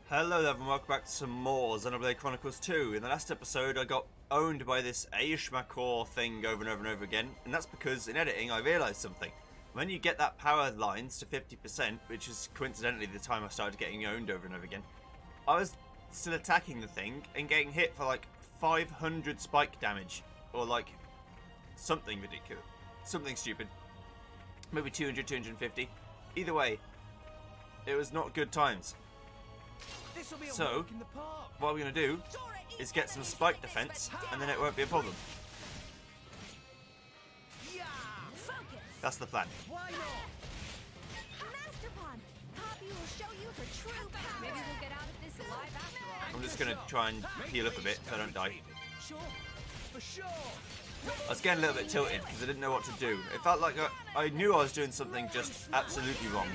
Hello there and welcome back to some more Xenoblade Chronicles 2. In the last episode I got owned by this Aishmakor thing over and over and over again, and that's because in editing I realised something. When you get that power lines to 50%, which is coincidentally the time I started getting owned over and over again, I was still attacking the thing and getting hit for like 500 spike damage, or like something ridiculous, something stupid. Maybe 200, 250. Either way, it was not good times. So, what we're going to do is get some spike defense, and then it won't be a problem. That's the plan. I'm just going to try and heal up a bit so I don't die. I was getting a little bit tilted because I didn't know what to do. It felt like I knew I was doing something just absolutely wrong.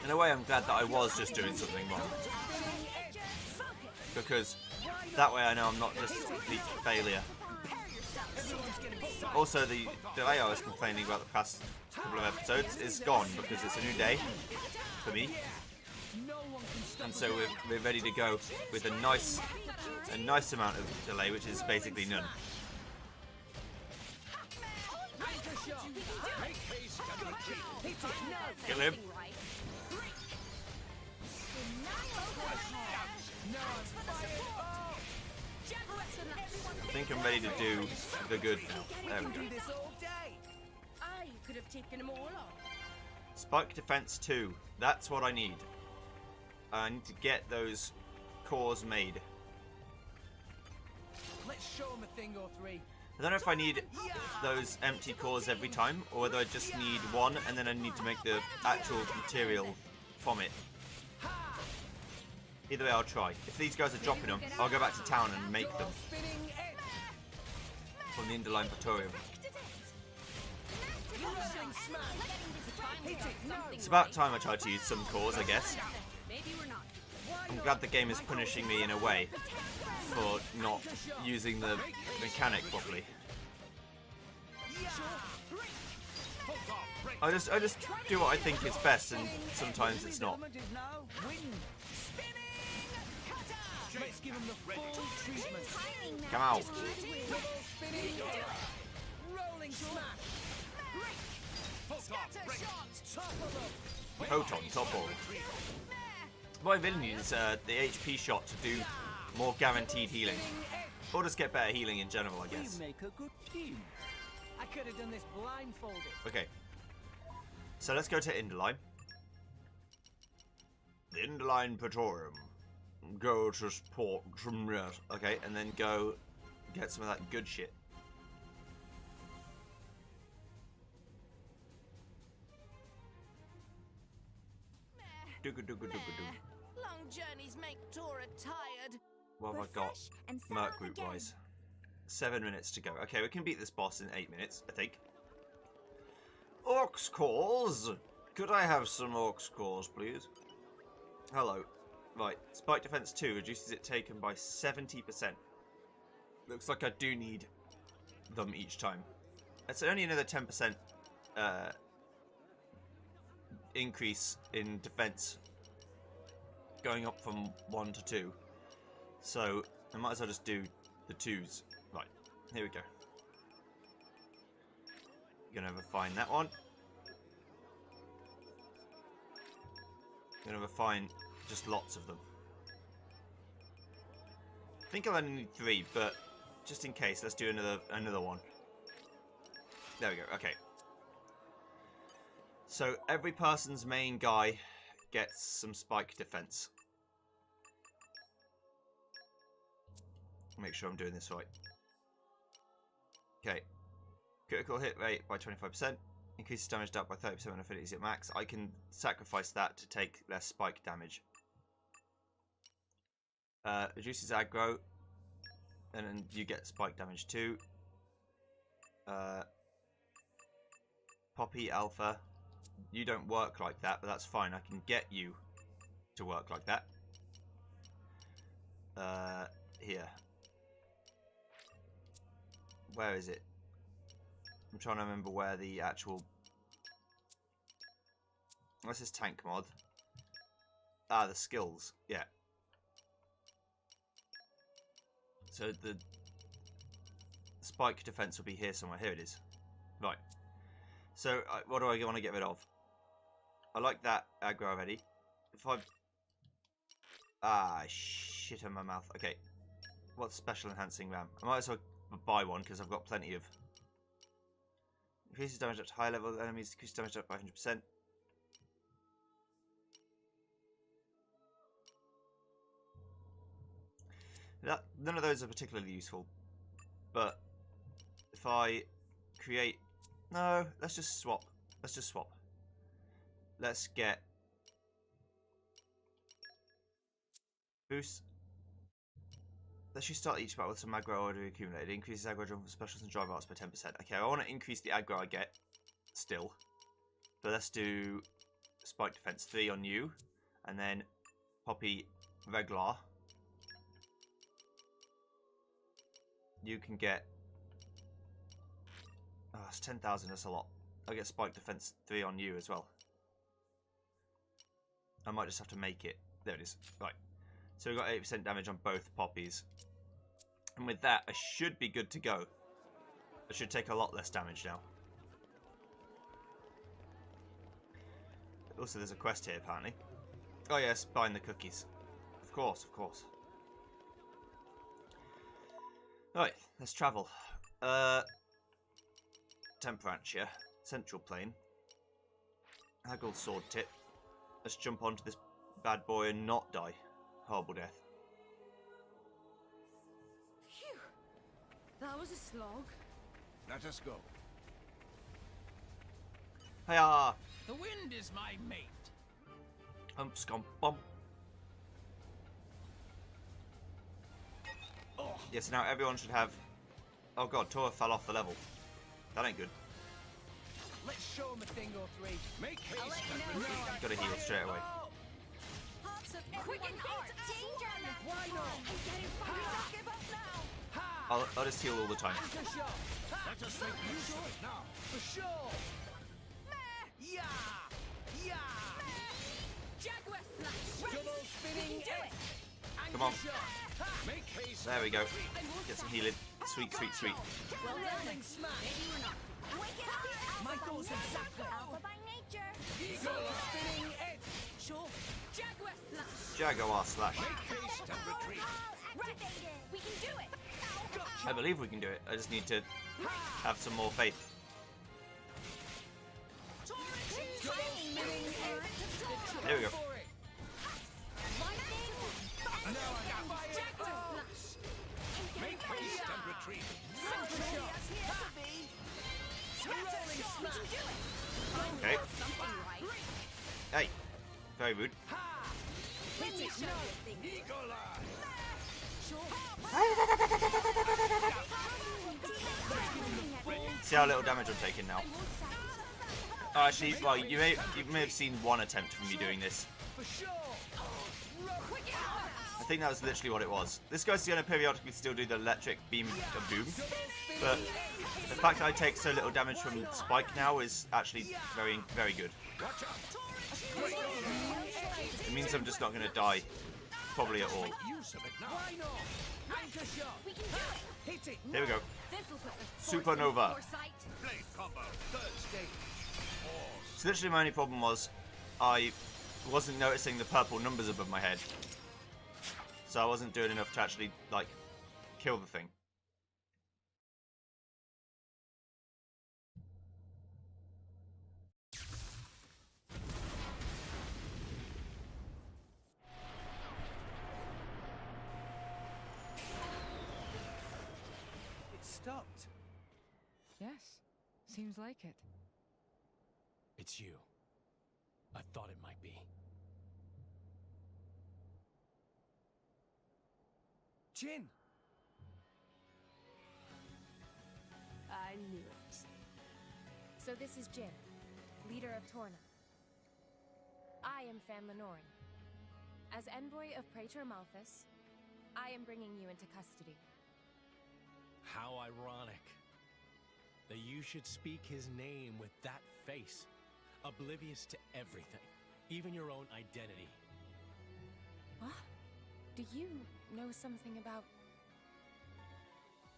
In a way, I'm glad that I was just doing something wrong. Because that way I know I'm not just a complete failure. Also, the delay I was complaining about the past couple of episodes is gone because it's a new day for me. And so we're ready to go with a nice amount of delay, which is basically none. Kill him. I think I'm ready to do the good now. There we go. Spike defense 2. That's what I need. I need to get those cores made. Let's show them a thing or three. I don't know if I need those empty cores every time, or whether I just need one and then I need to make the actual material from it. Either way, I'll try. If these guys are dropping them, I'll go back to town and make them from the Xenoblade Chronicles. It's about time I tried to use some cores, I guess. I'm glad the game is punishing me in a way for not using the mechanic properly. I just do what I think is best, and sometimes it's not. Let's give him the full treatment. Come out. Rolling smash. Photon, top ball. My villain uses the HP shot to do more guaranteed healing. Or just get better healing in general, I guess. You make a good team. I could have done this blindfolded. Okay. So let's go to Xenoblade. The Xenoblade Praetorium. Go to support. Okay, and then go get some of that good shit. Long journeys make Tora tired. What have I got? Merc Root Rise. 7 minutes to go. Okay, we can beat this boss in 8 minutes, I think. Orcs cores! Could I have some orcs cores, please? Hello. Right, Spike Defense 2 reduces it taken by 70%. Looks like I do need them each time. It's only another 10% increase in defense going up from 1 to 2. So I might as well just do the 2s. Right, here we go. Gonna refine that one. Gonna refine just lots of them. I think I'll only need 3, but just in case, let's do another one. There we go, okay. So every person's main guy gets some spike defense. Make sure I'm doing this right. Okay. Critical hit rate by 25%. Increases damage dealt by 30% when affinities at max. I can sacrifice that to take less spike damage. Reduces aggro, and then you get spike damage too. Poppy Alpha, you don't work like that, but that's fine. I can get you to work like that. Here. Where is it? I'm trying to remember where the actual... What's this tank mod? Ah, the skills. Yeah. So the spike defense will be here somewhere. Here it is. Right. So what do I want to get rid of? I like that aggro already. If I... Ah, shit in my mouth. Okay. What's special enhancing RAM? I might as well buy one because I've got plenty of... Increases damage up to high level enemies. Decreases damage up by 100%. None of those are particularly useful. But if I create... No, let's just swap. Let's just swap. Let's get... Boost. Let's just start each battle with some aggro already accumulated. It increases aggro drawn from specials and drive arts by 10%. Okay, I want to increase the aggro I get still. But let's do spike defense 3 on you. And then Poppy regular. You can get... Oh, it's 10,000, that's a lot. I'll get spike defense 3 on you as well. I might just have to make it. There it is. Right. So we've got 8% damage on both poppies. And with that, I should be good to go. I should take a lot less damage now. Also, there's a quest here, apparently. Oh yes, buying the cookies. Of course, of course. Right, let's travel. Temperature, Central Plain. Haggle sword tip. Let's jump onto this bad boy and not die. Horrible death. Phew. That was a slog. Let us go. Hiya! The wind is my mate. Scum bum. Oh, Yeah, so now everyone should have... Oh god, Tora fell off the level. That ain't good. let's show him a thing or three. Make I'll let haste you and know. retreat. Gotta heal straight away. Hearts of quicken hearts. Danger now. Why not? I'm getting fired. Don't give up now. Ha! I'll just heal all the time. Anchor shot. Ha! Let us make use of it now. For sure. Yeah! Yeah! Jaguar slash. Double spinning do it. Anchor Come on. shot. Ha! Make haste. There we go. I won't Get some stop. healing. Sweet, sweet, sweet. Well done. Rolling smash. Maybe we're not. Wake it up. My thoughts exactly. Alpha by nature. Double spinning edge. Sure. Jaguar slash. Jaguar slash. Make haste and retreat. Activated. We can do it. I believe we can do it. I just need to have some more faith. There we go. For it. Make haste and retreat. Rolling smash. Okay. Hey. Very rude. Eagle eye. See how little damage I'm taking now. Oh, actually, well, you may have seen one attempt from me doing this. For sure. I think that was literally what it was. This guy's going to periodically still do the electric beam of doom, but the fact that I take so little damage from Spike now is actually very, very good. Watch out. It means I'm just not going to die, probably at all. Make use of it now. Why not? Anchor shot. We can do it. Hit it. Here we go. This'll put the force Supernova. in foresight. Blade combo. Third stage. Pause. So literally my only problem was I wasn't noticing the purple numbers above my head. So I wasn't doing enough to actually, like, kill the thing. It stopped. Yes, seems like it. It's you. I thought it might be. Jin! I knew it. So this is Jin, leader of Torna. I am Fan Lenorin. As envoy of Praetor Malthus, I am bringing you into custody. How ironic that you should speak his name with that face, oblivious to everything, even your own identity. Do you know something about...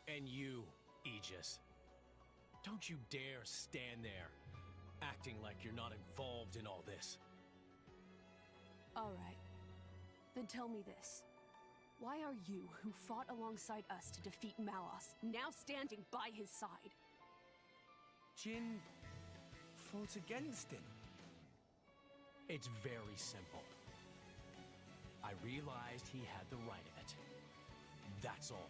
And you, Aegis. Don't you dare stand there, acting like you're not involved in all this. All right. Then tell me this. Why are you, who fought alongside us to defeat Malos, now standing by his side? Jin fought against him. It's very simple. I realized he had the right of it. That's all.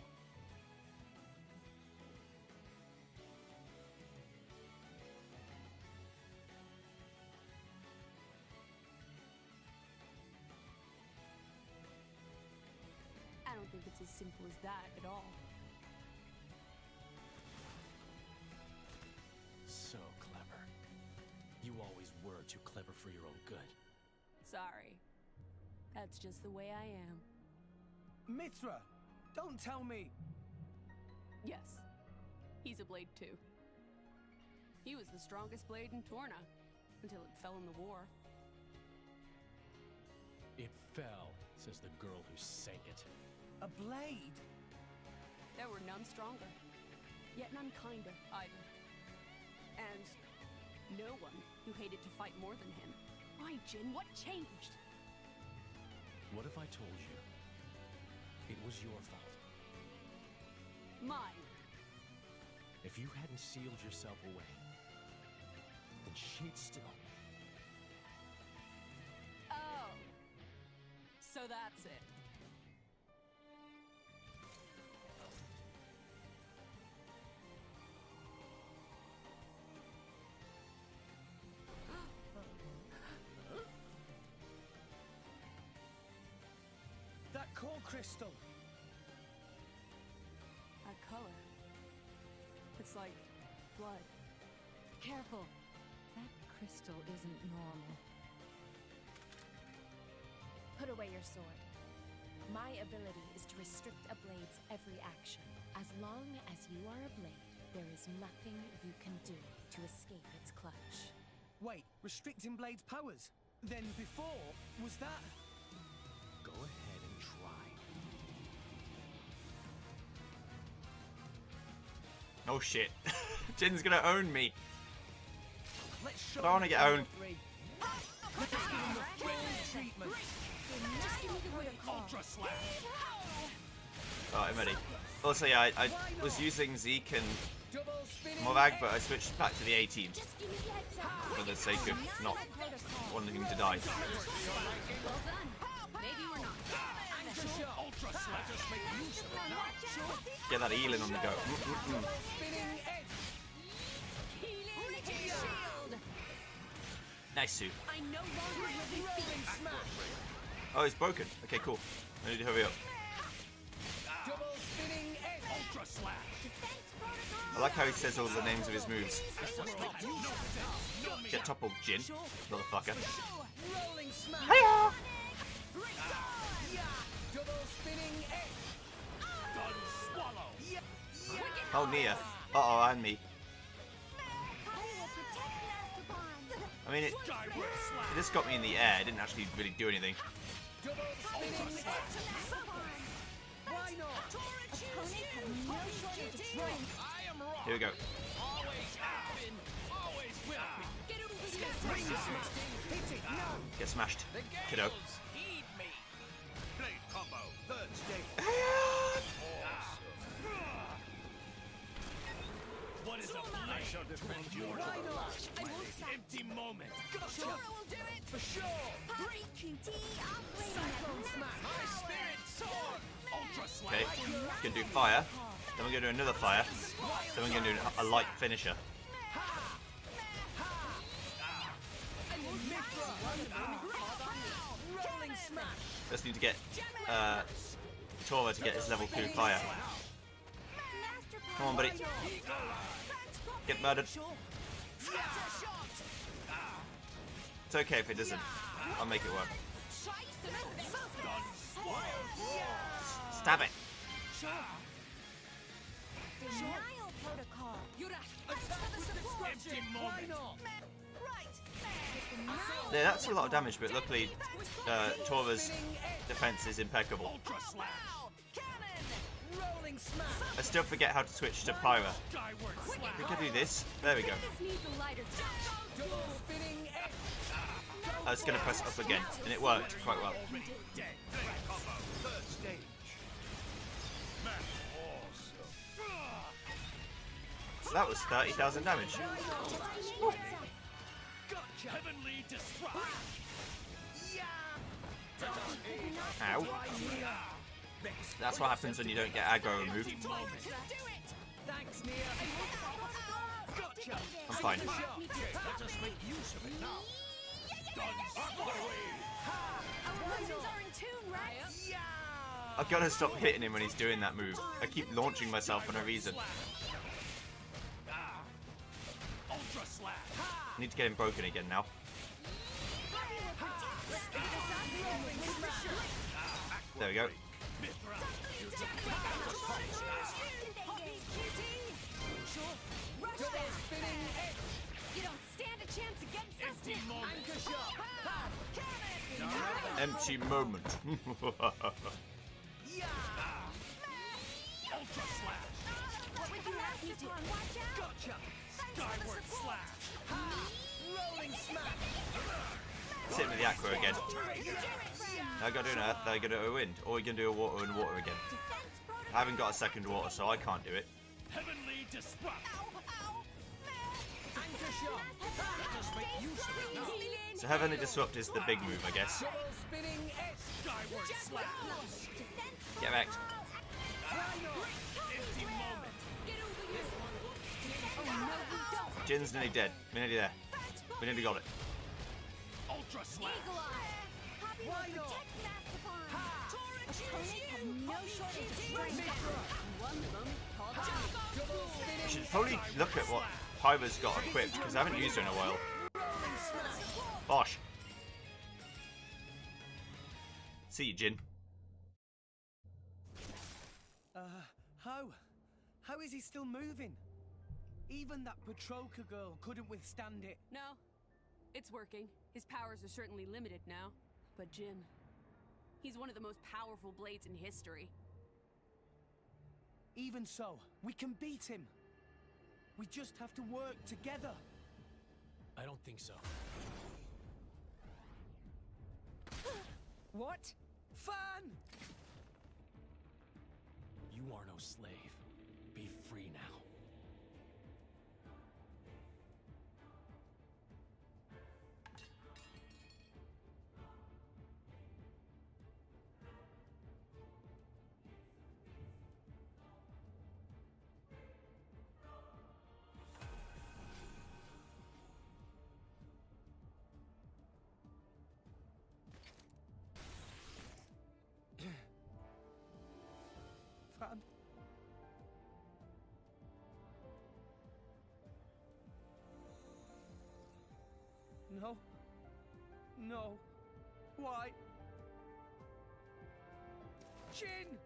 I don't think it's as simple as that at all. So clever. You always were too clever for your own good. Sorry. That's just the way I am. Mithra, don't tell me. Yes. He's a blade too. He was the strongest blade in Torna, until it fell in the war. It fell, says the girl who sank it. A blade? There were none stronger, yet none kinder either. And no one who hated to fight more than him. Why, Jin? What changed? What if I told you it was your fault? Mine. If you hadn't sealed yourself away, then she'd still... Oh. So that's it. That core crystal. That color. It's like blood. Careful. That crystal isn't normal. Put away your sword. My ability is to restrict a blade's every action. As long as you are a blade, there is nothing you can do to escape its clutch. Wait, restricting Blade's powers? Then before, was that... Go ahead and try. Oh shit. Jin's gonna own me. Let's show I don't wanna him get all owned. three. Let's give him the full treatment. Ultra Slash! Alright, I'm ready. Also, yeah, I was using Zeke and Double spinning Morag, but I switched back to the A team for the sake of not wanting him to die. Well done. Maybe we're not. anchor shot. Ultra Slash! Just make use of it now! Get that healing on the go. Spinning edge. Shield. Nice, Sue. I no longer will be Rolling smash. Oh, it's broken. Okay, cool. I need to hurry up. Double spinning edge. Ultra Slash! I like how he says all the names of his moves. Get toppled, Jin, motherfucker. Rolling smash. Hiya! Double spinning edge. Gun Swallow! Oh, Nia. Uh-oh, and me. I mean, it just got me in the air. It didn't actually really do anything. Double spinning edge. Why not? I am wrong! Here we go. Always have been, always will be! Hit it now. Get smashed, The kiddo. Gales heed me! Blade combo, third stage. What is a blade? I shall defend you. Why not? Empty moment. Gotcha. will do it. For sure. Cyclone smash. My spirit sword! Ultra Slash! Okay, gonna do fire. Then we're gonna do another fire. Then we're gonna do a light finisher. Rolling smash. Just need to get Tora to get his level 2 fire. Come on, buddy. Get murdered. It's okay if it doesn't. I'll make it work. Stab it. Attack with the destruction. Empty Why moment. not? Yeah, that's a lot of damage, but luckily Tora's defense is impeccable. Ultra slash. Rolling smash. I still forget how to switch to Pyra. Skyward I slash. think I do this. There we go. This needs a lighter touch. Double spinning X. I was going to press up again, and it worked quite well. Dead. Combo. Third stage. Man, awesome. So that was 30,000 damage. Gotcha. Heavenly disrupt. Ow. That's what happens when you don't get aggro removed. Thanks, Nia. Gotcha. I'm fine. Let us make use of it now. Done. Up the way. Our weapons are in tune, right? I've got to stop hitting him when he's doing that move. I keep launching myself for no reason. Ultra slash. I need to get him broken again now. There we go. Double spinning X. You don't stand a chance against us. Empty moment. Anchor shot. Empty moment. Ultra slash. What would you ask me to? Watch out. Gotcha. Skyward slash. Rolling smash. Let's hit him with the Aqua again. I gotta do an Earth, I gotta do a Wind. Or we can do a Water and Water again. I haven't got a second Water, so I can't do it. Heavenly disrupt. Anchor shot. Let us make use of it now. So Heavenly Disrupt is the big move, I guess. Double spinning X. Skyward slash. Get wrecked. Empty moment. Jin's nearly dead. We're nearly there. We nearly got it. Ultra slash. Why not? No shortage of strength. One moment called Double I spinning. should probably look at what Pyra's got equipped, because I haven't used her in a while. Bosh. See you, Jin. How is he still moving? Even that Petroka girl couldn't withstand it. No, it's working. His powers are certainly limited now. But Jin, he's one of the most powerful blades in history. Even so, we can beat him. We just have to work together. I don't think so. What? Fan! You are no slave. Be free now. Fan? No. No. Why? Jin!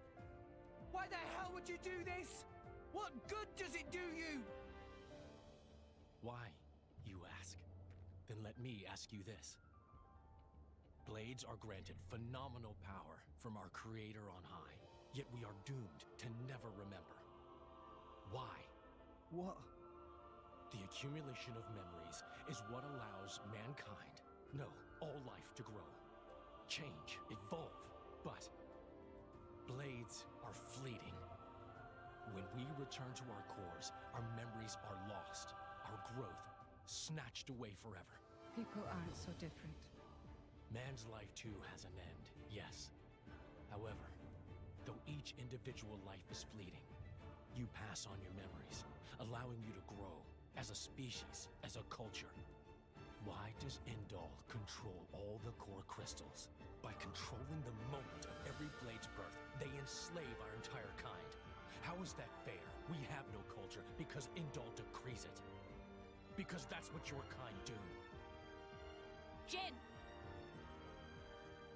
Why the hell would you do this? What good does it do you? Why, you ask? Then let me ask you this. Blades are granted phenomenal power from our Creator on high, yet we are doomed to never remember. Why? What? The accumulation of memories is what allows mankind, no, all life to grow, change, evolve. But blades are fleeting. When we return to our cores, our memories are lost, our growth snatched away forever. People aren't so different. Man's life too has an end, yes. However, though each individual life is fleeting, you pass on your memories, allowing you to grow as a species, as a culture. Why does Indol control all the core crystals? By controlling the moment of every blade's birth, they enslave our entire kind. How is that fair? We have no culture because Indol decrees it. Because that's what your kind do. Jin!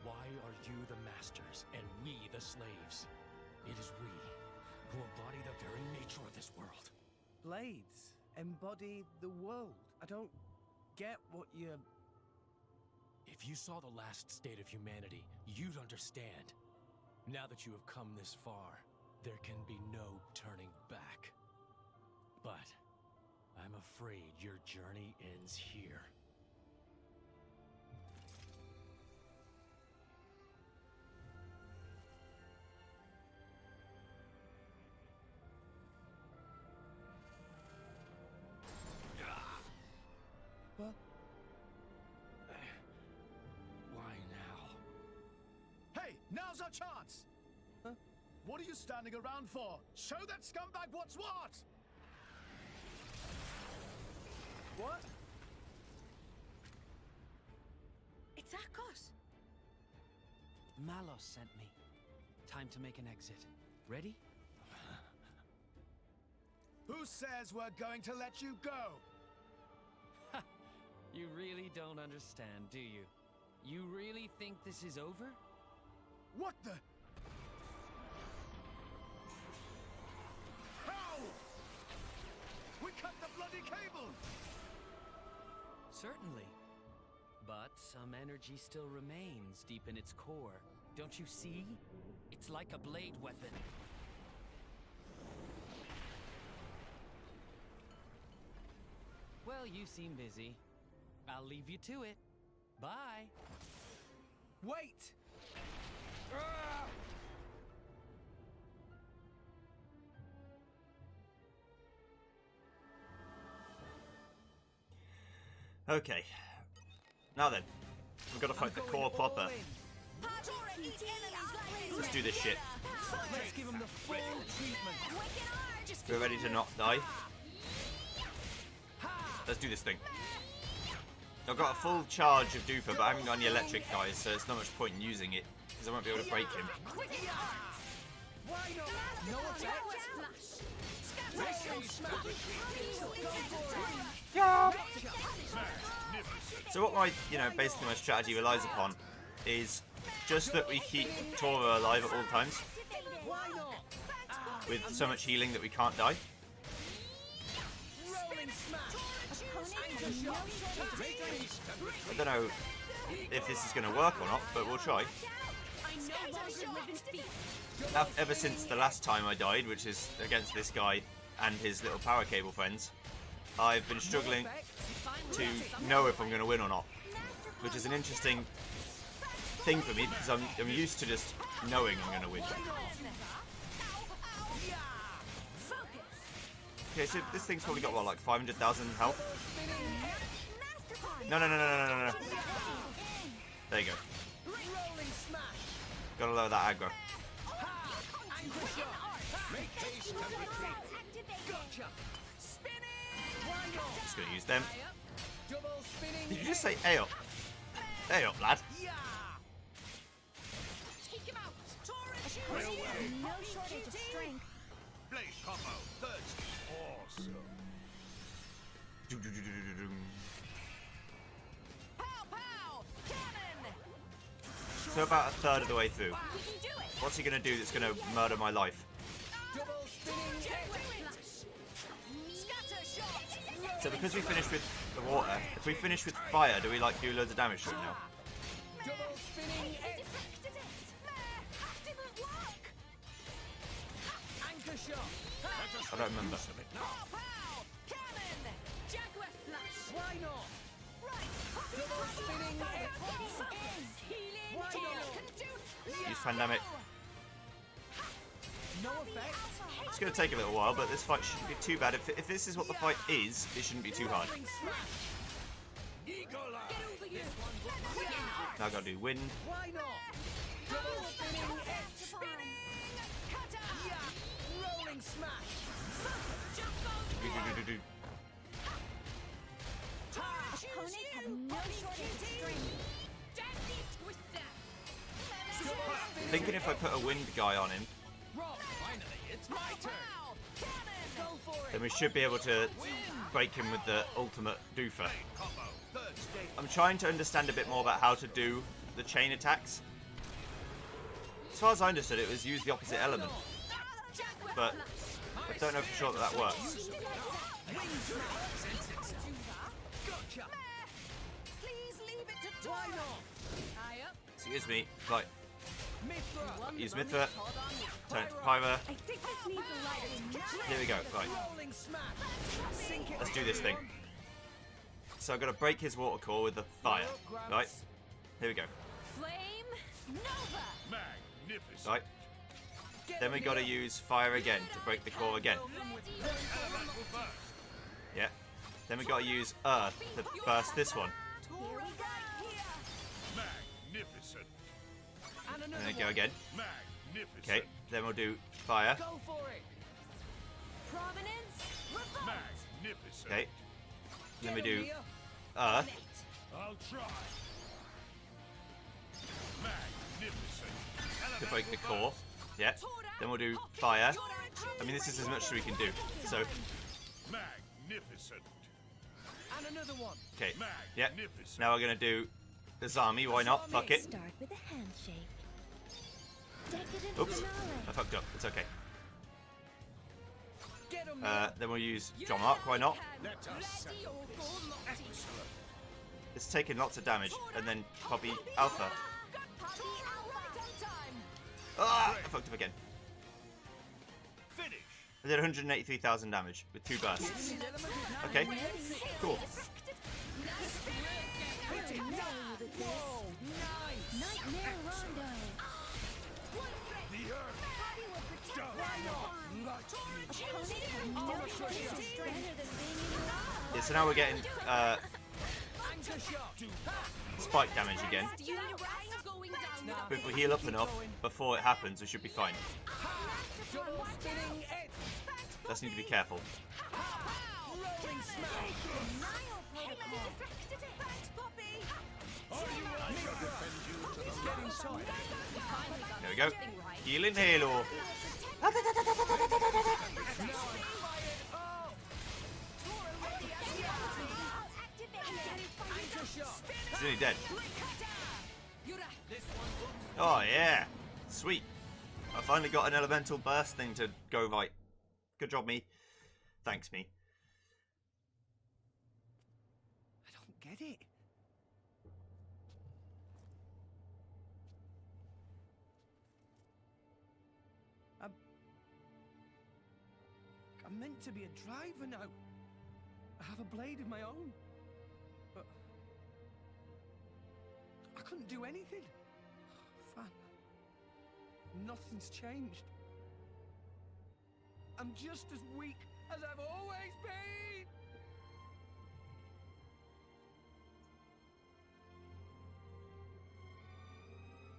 Why are you the masters and we the slaves? It is we who embody the very nature of this world. Blades embody the world. I don't get what you're... If you saw the last state of humanity, you'd understand. Now that you have come this far, there can be no turning back. But I'm afraid your journey ends here. What? Why now? Hey, now's our chance! Huh? What are you standing around for? Show that scumbag what's what! What? It's Akos! Malos sent me. Time to make an exit. Ready? Who says we're going to let you go? You really don't understand, do you? You really think this is over? What the? How? We cut the bloody cable! Certainly. But some energy still remains deep in its core. Don't you see? It's like a blade weapon. Well, you seem busy. I'll leave you to it. Bye. Wait! Okay. Now then, we've got to fight the core proper. Let's do this shit. Let's give him the full treatment. We're ready to not die. Let's do this thing. I've got a full charge of Duper, but I haven't got any electric guys, so it's not much point in using it, because I won't be able to break him. Yeah. So what my, basically my strategy relies upon is just that we keep Tora alive at all times, with so much healing that we can't die. I don't know if this is going to work or not, but we'll try. Ever since the last time I died, which is against this guy and his little power cable friends, I've been struggling to know if I'm going to win or not, which is an interesting thing for me, because I'm used to just knowing I'm going to win. Okay, so this thing's probably got, what, like 500,000 health? No. There you go. Gotta lower that aggro. Just gonna use them. Did you just say A up? A up, lad. No shortage of strength. Blade combo, third. Awesome. So about a third of the way through. What's he gonna do that's gonna murder my life? So because we finished with the water, if we finish with fire, do we like do loads of damage to him now? I don't remember. Use Pandemic. It's going to take a little while, but this fight shouldn't be too bad. If this is what the fight is, it shouldn't be too hard. Now I've got to do wind. Thinking if I put a wind guy on him, then we should be able to break him with the ultimate doofer. I'm trying to understand a bit more about how to do the chain attacks. As far as I understood, it was use the opposite element, but I don't know for sure that works. Please leave it to Why not? Eye up. Excuse me. Right. Mithra! Use Mithra. Turn it to Pyra. I think this needs a lighter. Here we go. Right. Rolling smash! Sink it Let's like do this you thing. want. So I've got to break his water core with the fire. Right. Here we go. Flame Nova. Magnificent. Right. Get Then him we got to here. use fire again to break the core again. Elemental burst. Yeah. Then we got to use earth to burst this one. Here we go. Magnificent. And And another then go one. again. Magnificent. Okay. Then we'll do fire. Go for it! Provenance. Revolt. Magnificent. Okay. Then we Get him do here. earth. I'll try. Magnificent. To break the Elemental core. burst. Yeah. Then we'll do fire. I mean, this is as much as we can do. So, Magnificent. And another one. okay. Yeah. Magnificent. Now we're going to do Azami. Why not? Fuck it. Start with a handshake. Decadent Oops. finale. I fucked up. It's okay. Get him here. Then we'll use John Mark. Why not? Let us settle this. Excellent. It's taking lots of damage. And then Poppy Alpha. Ah! I fucked up again. Finish. I did 183,000 damage with 2 bursts. Okay. Cool. Whoa! Nice! Nightmare Rondo. The earth does not like you. Opponent has no choice of strength than being in love. Yeah, so now we're getting Anchor shot! spike damage again. Do you need a rise going down? But if we heal up enough before it happens, we should be fine. Double spinning edge! Just need to be careful. Rolling smash! It's getting tight. There we go. Healing Halo. Anchor shot! He's nearly dead. Oh yeah. Sweet. I finally got an elemental burst thing to go right. Good job, me. Thanks, me. I don't get it. I'm meant to be a driver now. I have a blade of my own. But I couldn't do anything. Fan. Nothing's changed. I'm just as weak as I've always been.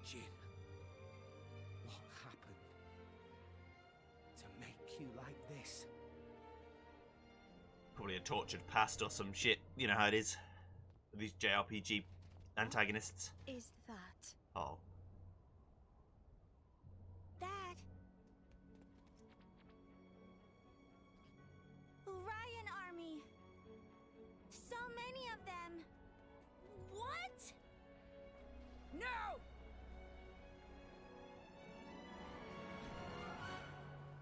Jin, what happened to make you like this? Probably a tortured past or some shit. You know how it is. These JRPG antagonists. Is that Oh. Dad? Orion Army. So many of them. What? No!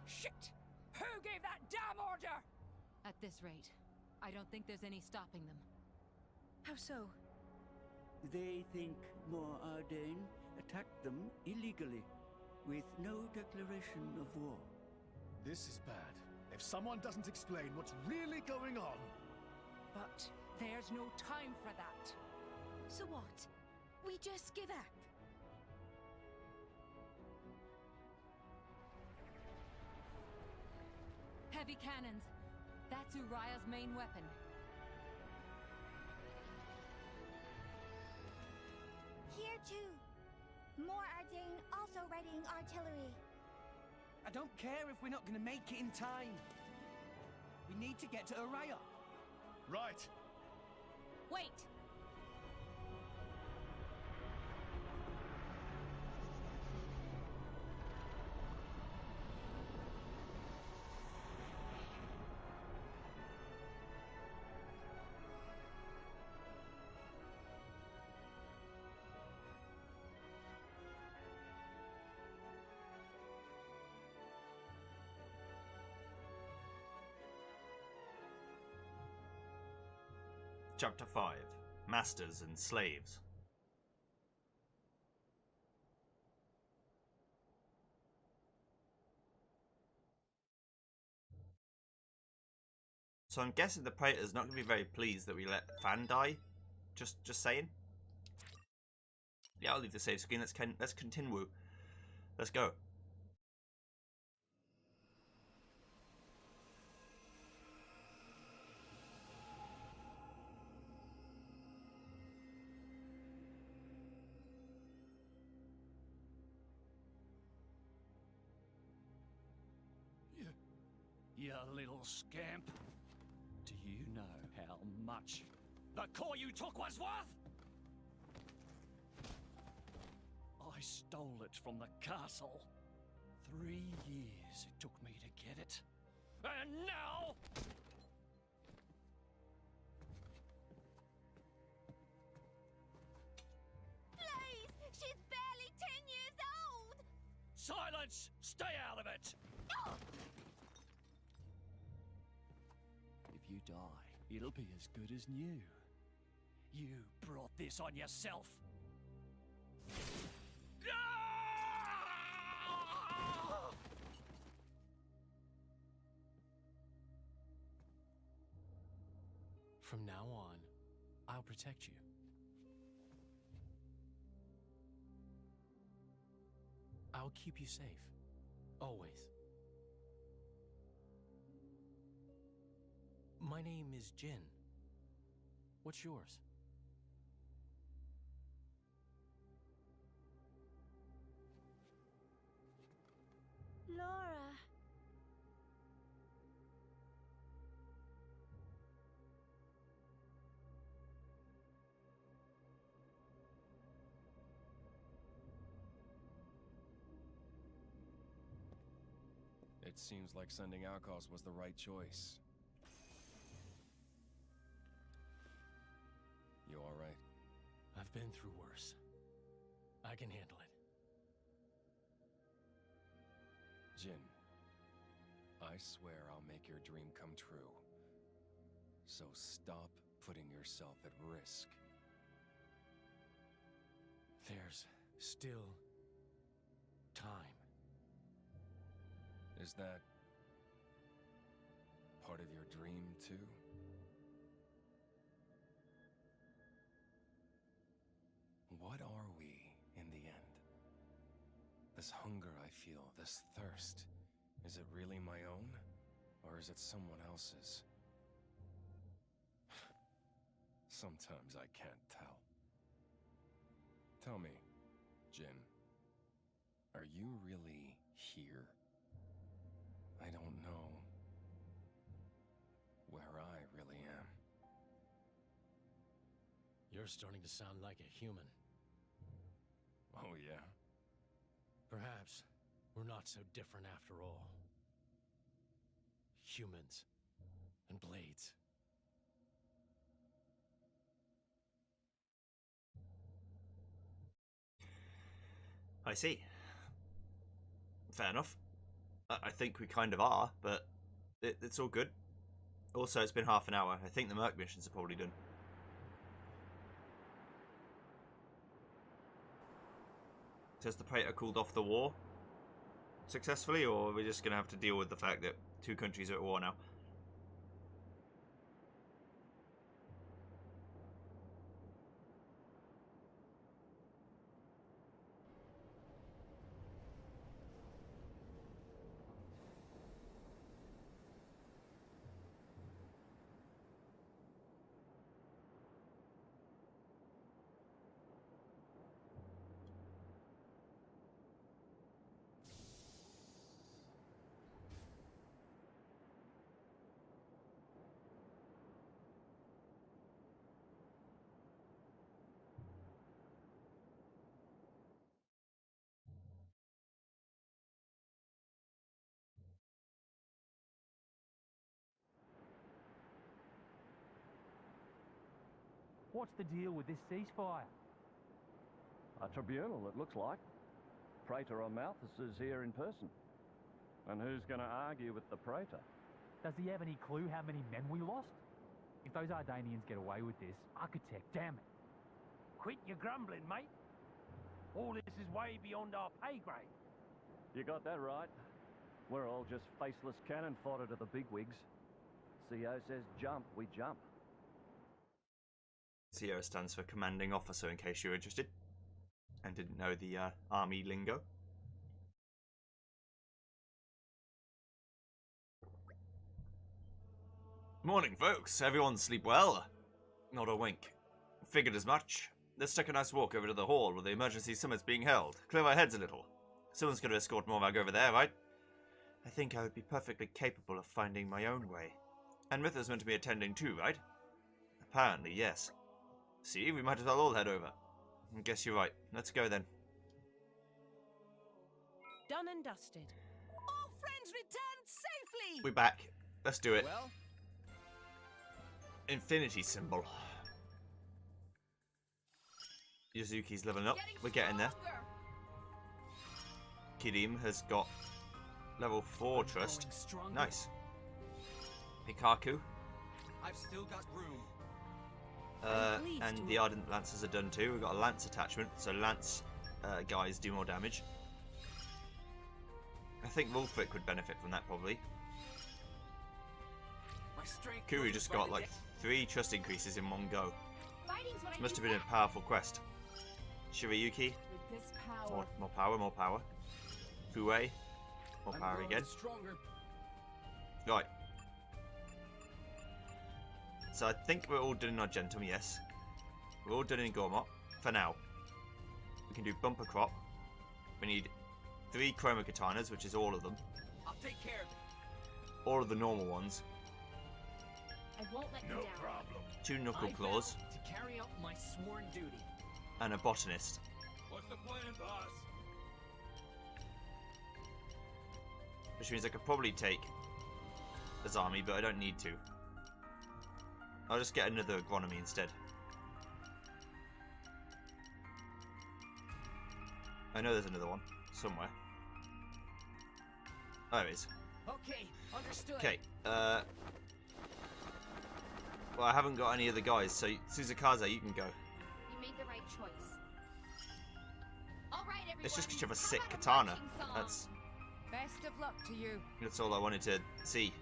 Shit! Who gave that damn order? At this rate, I don't think there's any stopping them. How so? They think more Ardain attacked them illegally, with no declaration of war. This is bad. If someone doesn't explain what's really going on. But there's no time for that. So what? We just give up. Heavy cannons. That's Uriah's main weapon. Here too. More Ardain also readying artillery. I don't care if we're not going to make it in time. We need to get to Uriah. Right. Wait! Chapter 5. Masters and Slaves. So I'm guessing the Praetor's not going to be very pleased that we let Fan die. Just saying. Yeah, I'll leave the save screen. Let's continue. Let's go. You little scamp. Do you know how much the core you took was worth? I stole it from the castle. 3 years it took me to get it. And now... Please! She's barely 10 years old! Silence! Stay out of it! Oh! If you die, it'll be as good as new. You brought this on yourself. From now on, I'll protect you. I'll keep you safe. Always. My name is Jin. What's yours? Laura. It seems like sending Alcos was the right choice. You all right? I've been through worse. I can handle it. Jin, I swear I'll make your dream come true. So stop putting yourself at risk. There's still time. Is that part of your dream, too? What are we, in the end? This hunger I feel, this thirst, is it really my own? Or is it someone else's? Sometimes I can't tell. Tell me, Jin, are you really here? I don't know where I really am. You're starting to sound like a human. Oh, yeah? Perhaps we're not so different after all. Humans and blades. I see. Fair enough. I think we kind of are, but it's all good. Also, it's been half an hour. I think the Merc missions are probably done. Says the Praetor called off the war successfully, or are we just going to have to deal with the fact that 2 countries are at war now? What's the deal with this ceasefire? A tribunal, it looks like. Praetor Malthus is here in person. And who's going to argue with the Praetor? Does he have any clue how many men we lost? If those Ardanians get away with this, Architect, damn it. Quit your grumbling, mate. All this is way beyond our pay grade. You got that right. We're all just faceless cannon fodder to the bigwigs. CO says jump, we jump. CO stands for Commanding Officer, in case you're interested and didn't know the army lingo. Morning, folks. Everyone sleep well? Not a wink. Figured as much. Let's take a nice walk over to the hall where the emergency summit's being held. Clear our heads a little. Someone's going to escort Morvag over there, right? I think I would be perfectly capable of finding my own way. And Ritha's meant to be attending too, right? Apparently, yes. See, we might as well all head over. I guess you're right. Let's go then. Done and dusted. All friends returned safely! We're back. Let's do it. Well? Infinity symbol. Yuzuki's leveling up. We're getting there. Kirim has got level 4 trust. Nice. Hikaku. I've still got room. And the Ardent Lancers are done too. We've got a Lance attachment, so Lance guys do more damage. I think Wulfric would benefit from that probably. Kuru just got like 3 trust increases in one go. This must have been a powerful quest. Shirayuki. More power, more power. Fue. More power again. Right. So I think we're all done in Argentum, yes. We're all done in Gormott, for now. We can do Bumper Crop. We need 3 Chroma Katanas, which is all of them. I'll take care of it. All of the normal ones. I won't let you down. Problem. 2 Knuckle Claws. To carry out my sworn duty. And a Botanist. What's the plan, boss? Which means I could probably take Azami, but I don't need to. I'll just get another Agronomy instead. I know there's another one somewhere. Oh, there is. Okay, understood. Okay, well, I haven't got any other guys, so Suzukaze, you can go. You made the right choice. All right, everyone. Let's just get you a sick katana. That's Best of luck to you. all I wanted to see.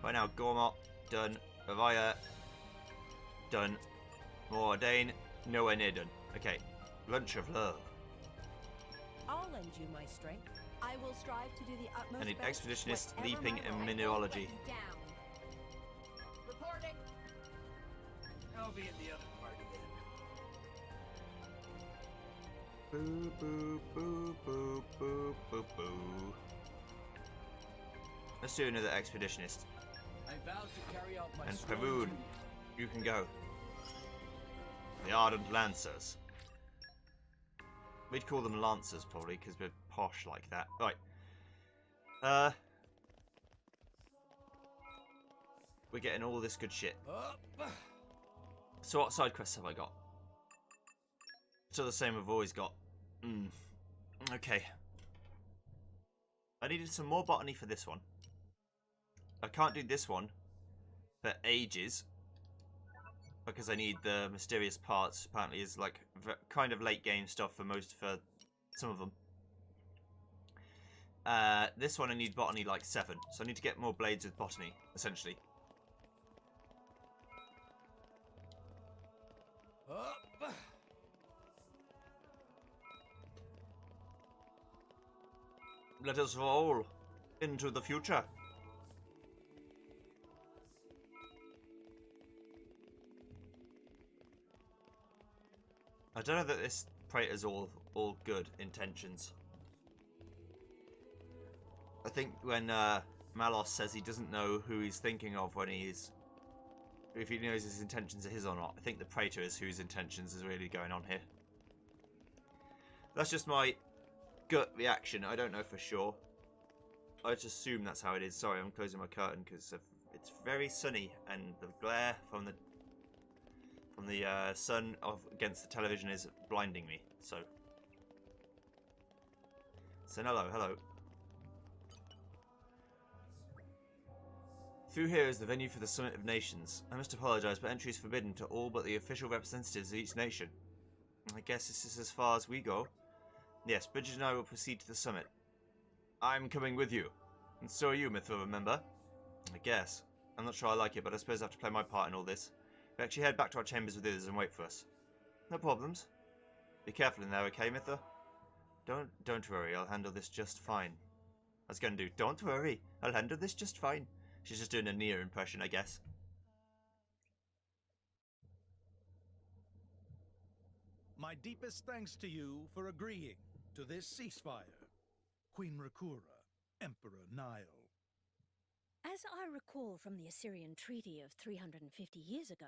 Right now, Gormott, done. Ravaya, done. Mordain, nowhere near done. Okay, Lunch of Love. I'll lend you my strength. I will strive to do the utmost. I need best, Expeditionist, whatever Leaping, my and role. Mineralogy. Reporting. I'll be in the other party then. Boo, boo, boo, boo, boo, boo, boo. Let's do another Expeditionist. I vow to carry out my And sworn Perun, duty. you can go. The Ardent Lancers. We'd call them Lancers probably because we're posh like that. Right. We're getting all this good shit. So what side quests have I got? Still the same I've always got. Okay. I needed some more botany for this one. I can't do this one for ages because I need the mysterious parts. Apparently, is like kind of late game stuff for some of them. This one I need botany like 7, so I need to get more blades with botany essentially. Let us roll into the future. I don't know that this Praetor's all good intentions. I think when Malos says he doesn't know who he's thinking of when he's... if he knows his intentions are his or not, I think the Praetor is whose intentions is really going on here. That's just my gut reaction. I don't know for sure. I just assume that's how it is. Sorry, I'm closing my curtain because it's very sunny and the glare from the sun against the television is blinding me. So hello. Through here is the venue for the Summit of Nations. I must apologise, but entry is forbidden to all but the official representatives of each nation. I guess this is as far as we go. Yes, Bridget and I will proceed to the summit. I'm coming with you. And so are you, Mithra, remember? I guess. I'm not sure I like it, but I suppose I have to play my part in all this. We actually head back to our chambers with the others and wait for us. No problems. Be careful in there, okay, Mitha? Don't worry, I'll handle this just fine. I was going to do, don't worry, I'll handle this just fine. She's just doing a Nia impression, I guess. My deepest thanks to you for agreeing to this ceasefire. Queen Rakura, Emperor Nile. As I recall from the Assyrian treaty of 350 years ago,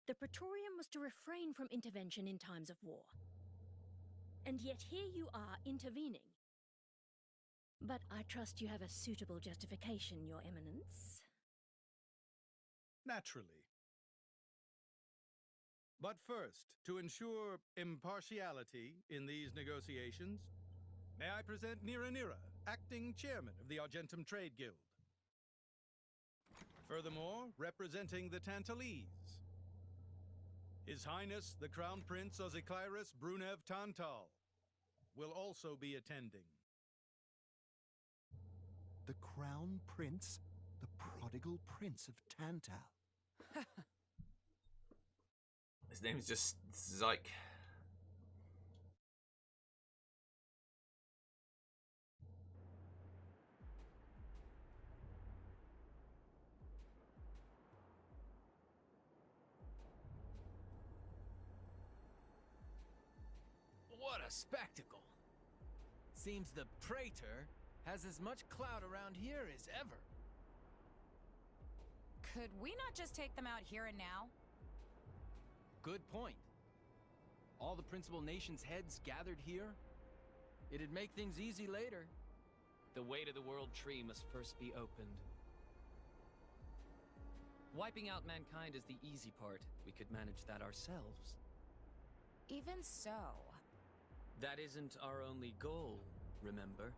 the Praetorium was to refrain from intervention in times of war. And yet here you are intervening. But I trust you have a suitable justification, Your Eminence. Naturally. But first, to ensure impartiality in these negotiations, may I present Nira, acting chairman of the Argentum Trade Guild. Furthermore, representing the Tantalese, His Highness the Crown Prince Ozikairis Brunev Tantal will also be attending. The Crown Prince? The prodigal Prince of Tantal. His name's just Zyke. What a spectacle! Seems the Praetor has as much clout around here as ever. Could we not just take them out here and now? Good point. All the principal nations' heads gathered here? It'd make things easy later. The way to the World Tree must first be opened. Wiping out mankind is the easy part. We could manage that ourselves. Even so. That isn't our only goal, remember?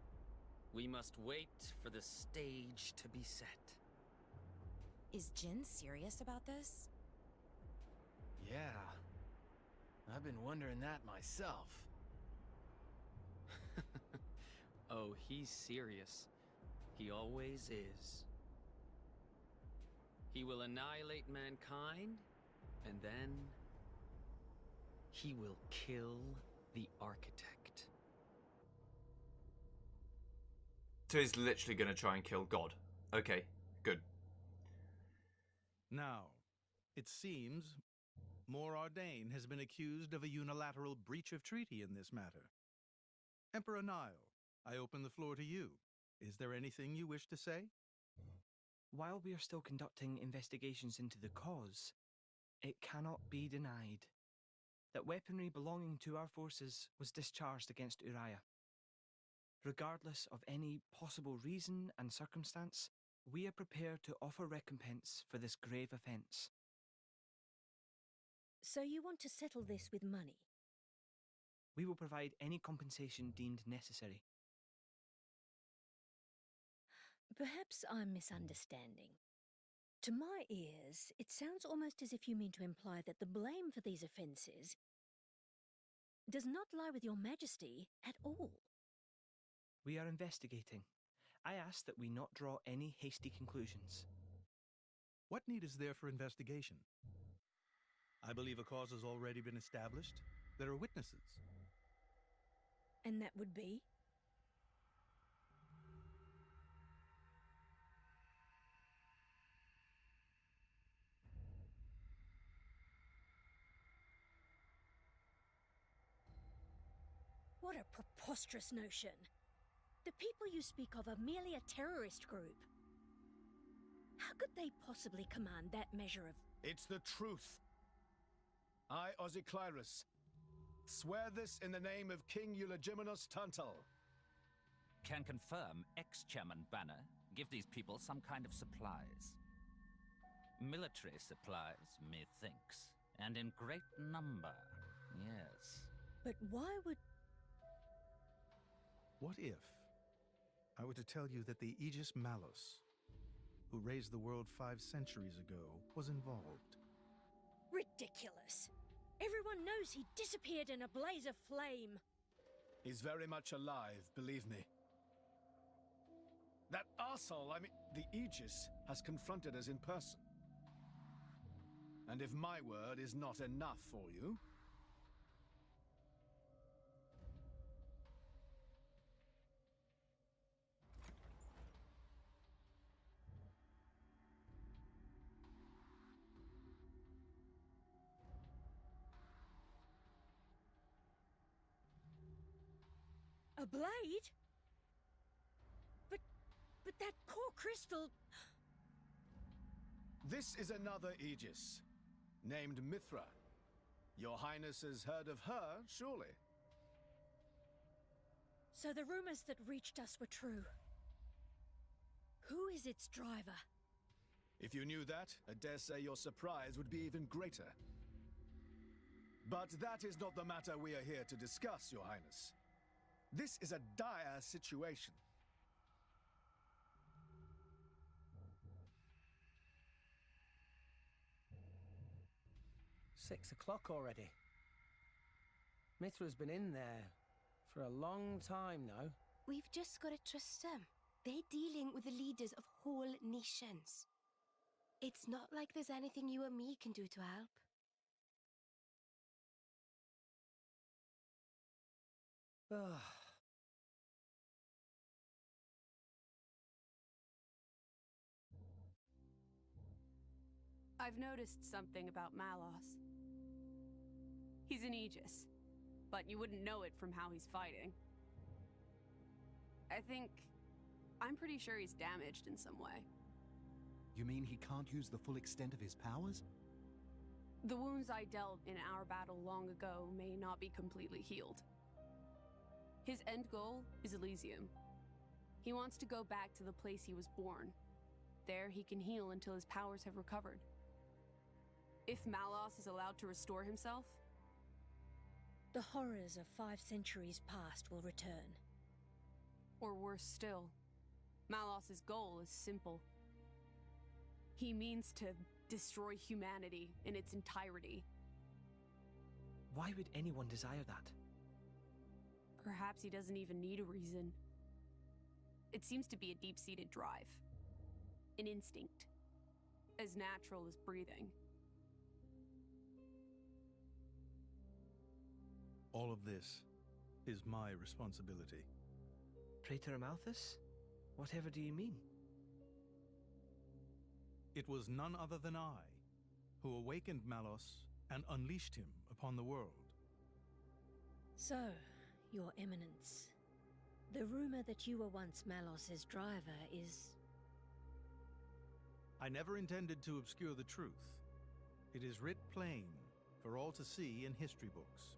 We must wait for the stage to be set. Is Jin serious about this? Yeah. I've been wondering that myself. Oh, he's serious. He always is. He will annihilate mankind, and then he will kill the architect. So he's literally going to try and kill God. Okay, good. Now, it seems Mor Ardain has been accused of a unilateral breach of treaty in this matter. Emperor Nile, I open the floor to you. Is there anything you wish to say? While we are still conducting investigations into the cause, it cannot be denied that weaponry belonging to our forces was discharged against Uriah. Regardless of any possible reason and circumstance, we are prepared to offer recompense for this grave offence. So you want to settle this with money? We will provide any compensation deemed necessary. Perhaps I'm misunderstanding. To my ears, it sounds almost as if you mean to imply that the blame for these offences does not lie with your Majesty at all. We are investigating. I ask that we not draw any hasty conclusions. What need is there for investigation? I believe a cause has already been established. There are witnesses. And that would be? What a preposterous notion. The people you speak of are merely a terrorist group. How could they possibly command that measure of... It's the truth. I, Ozikairis, swear this in the name of King Eulogimenos Tantal. Can confirm ex-Chairman Banner give these people some kind of supplies. Military supplies, methinks, and in great number, yes. But why would... What if I were to tell you that the Aegis Malus, who raised the world 5 centuries ago, was involved? Ridiculous! Everyone knows he disappeared in a blaze of flame. He's very much alive, believe me. That arsehole, I mean, the Aegis, has confronted us in person. And if my word is not enough for you... A blade? But that core crystal... This is another Aegis, named Mithra. Your Highness has heard of her, surely? So the rumors that reached us were true. Who is its driver? If you knew that, I dare say your surprise would be even greater. But that is not the matter we are here to discuss, Your Highness. This is a dire situation. 6 o'clock already. Mithra's been in there for a long time now. We've just got to trust them. They're dealing with the leaders of whole nations. It's not like there's anything you or me can do to help. Ugh. I've noticed something about Malos. He's an Aegis, but you wouldn't know it from how he's fighting. I'm pretty sure he's damaged in some way. You mean he can't use the full extent of his powers? The wounds I dealt in our battle long ago may not be completely healed. His end goal is Elysium. He wants to go back to the place he was born. There he can heal until his powers have recovered. If Malos is allowed to restore himself, the horrors of 5 centuries past will return. Or worse still, Malos's goal is simple. He means to destroy humanity in its entirety. Why would anyone desire that? Perhaps he doesn't even need a reason. It seems to be a deep-seated drive. An instinct. As natural as breathing. All of this is my responsibility. Praetor Amalthus? Whatever do you mean? It was none other than I who awakened Malos and unleashed him upon the world. So, Your Eminence, the rumor that you were once Malos's driver is... I never intended to obscure the truth. It is writ plain for all to see in history books.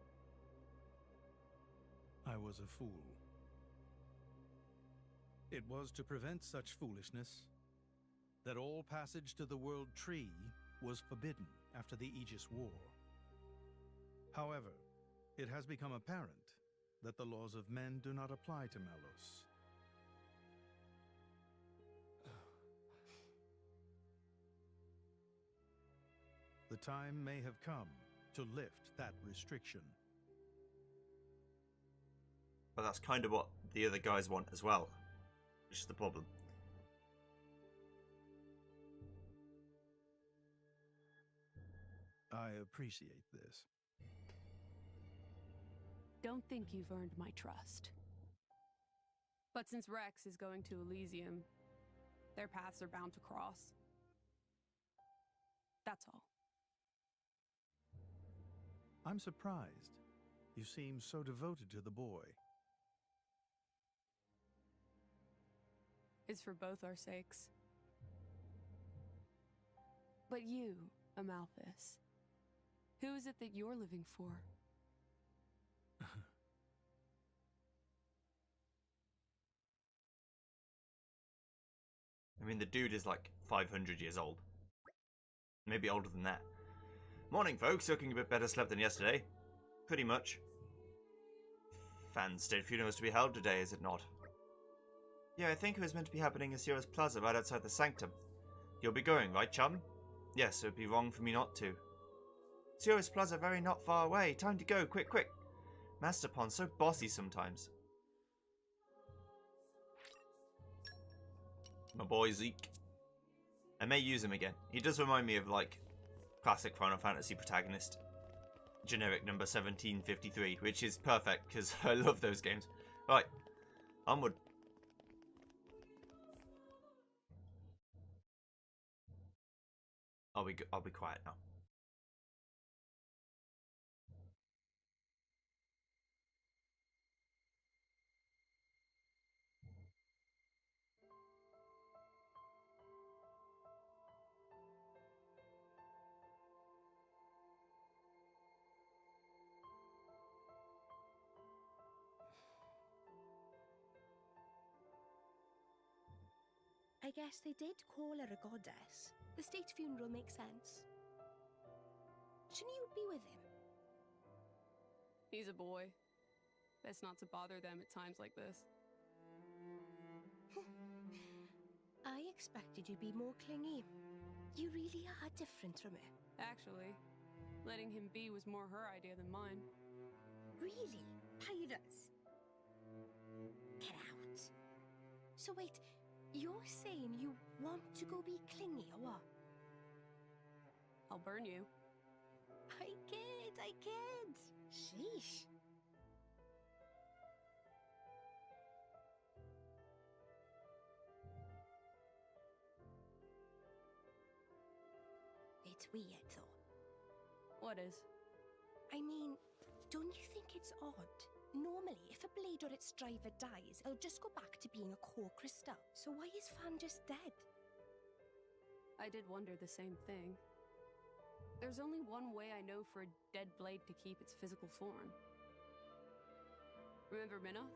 I was a fool. It was to prevent such foolishness that all passage to the World Tree was forbidden after the Aegis War. However, it has become apparent that the laws of men do not apply to Malos. The time may have come to lift that restriction. But that's kind of what the other guys want as well, which is the problem. I appreciate this. Don't think you've earned my trust. But since Rex is going to Elysium, their paths are bound to cross. That's all. I'm surprised. You seem so devoted to the boy. It's for both our sakes. But you, Amalthus, who is it that you're living for? I mean, the dude is like 500 years old. Maybe older than that. Morning, folks. Looking a bit better slept than yesterday. Pretty much. Fan state funeral is to be held today, is it not? Yeah, I think it was meant to be happening in Sierra's Plaza right outside the Sanctum. You'll be going, right, chum? Yes, it would be wrong for me not to. Sierra's Plaza very not far away. Time to go, quick, quick. Master Pond's so bossy sometimes. My boy Zeke. I may use him again. He does remind me of, like, classic Final Fantasy protagonist. Generic number 1753, which is perfect, because I love those games. Right, onward. I'll be quiet now. I guess they did call her a goddess. The state funeral makes sense. Shouldn't you be with him? He's a boy. Best not to bother them at times like this. I expected you'd be more clingy. You really are different from her. Actually, letting him be was more her idea than mine. Really? Pirates? Get out. So wait, you're saying you want to go be clingy or what? I'll burn you. I kid. Sheesh. It's weird, though. What is? I mean, don't you think it's odd? Normally, if a blade or its driver dies, it'll just go back to being a core crystal. So why is Fan just dead? I did wonder the same thing. There's only one way I know for a dead blade to keep its physical form. Remember Minoth?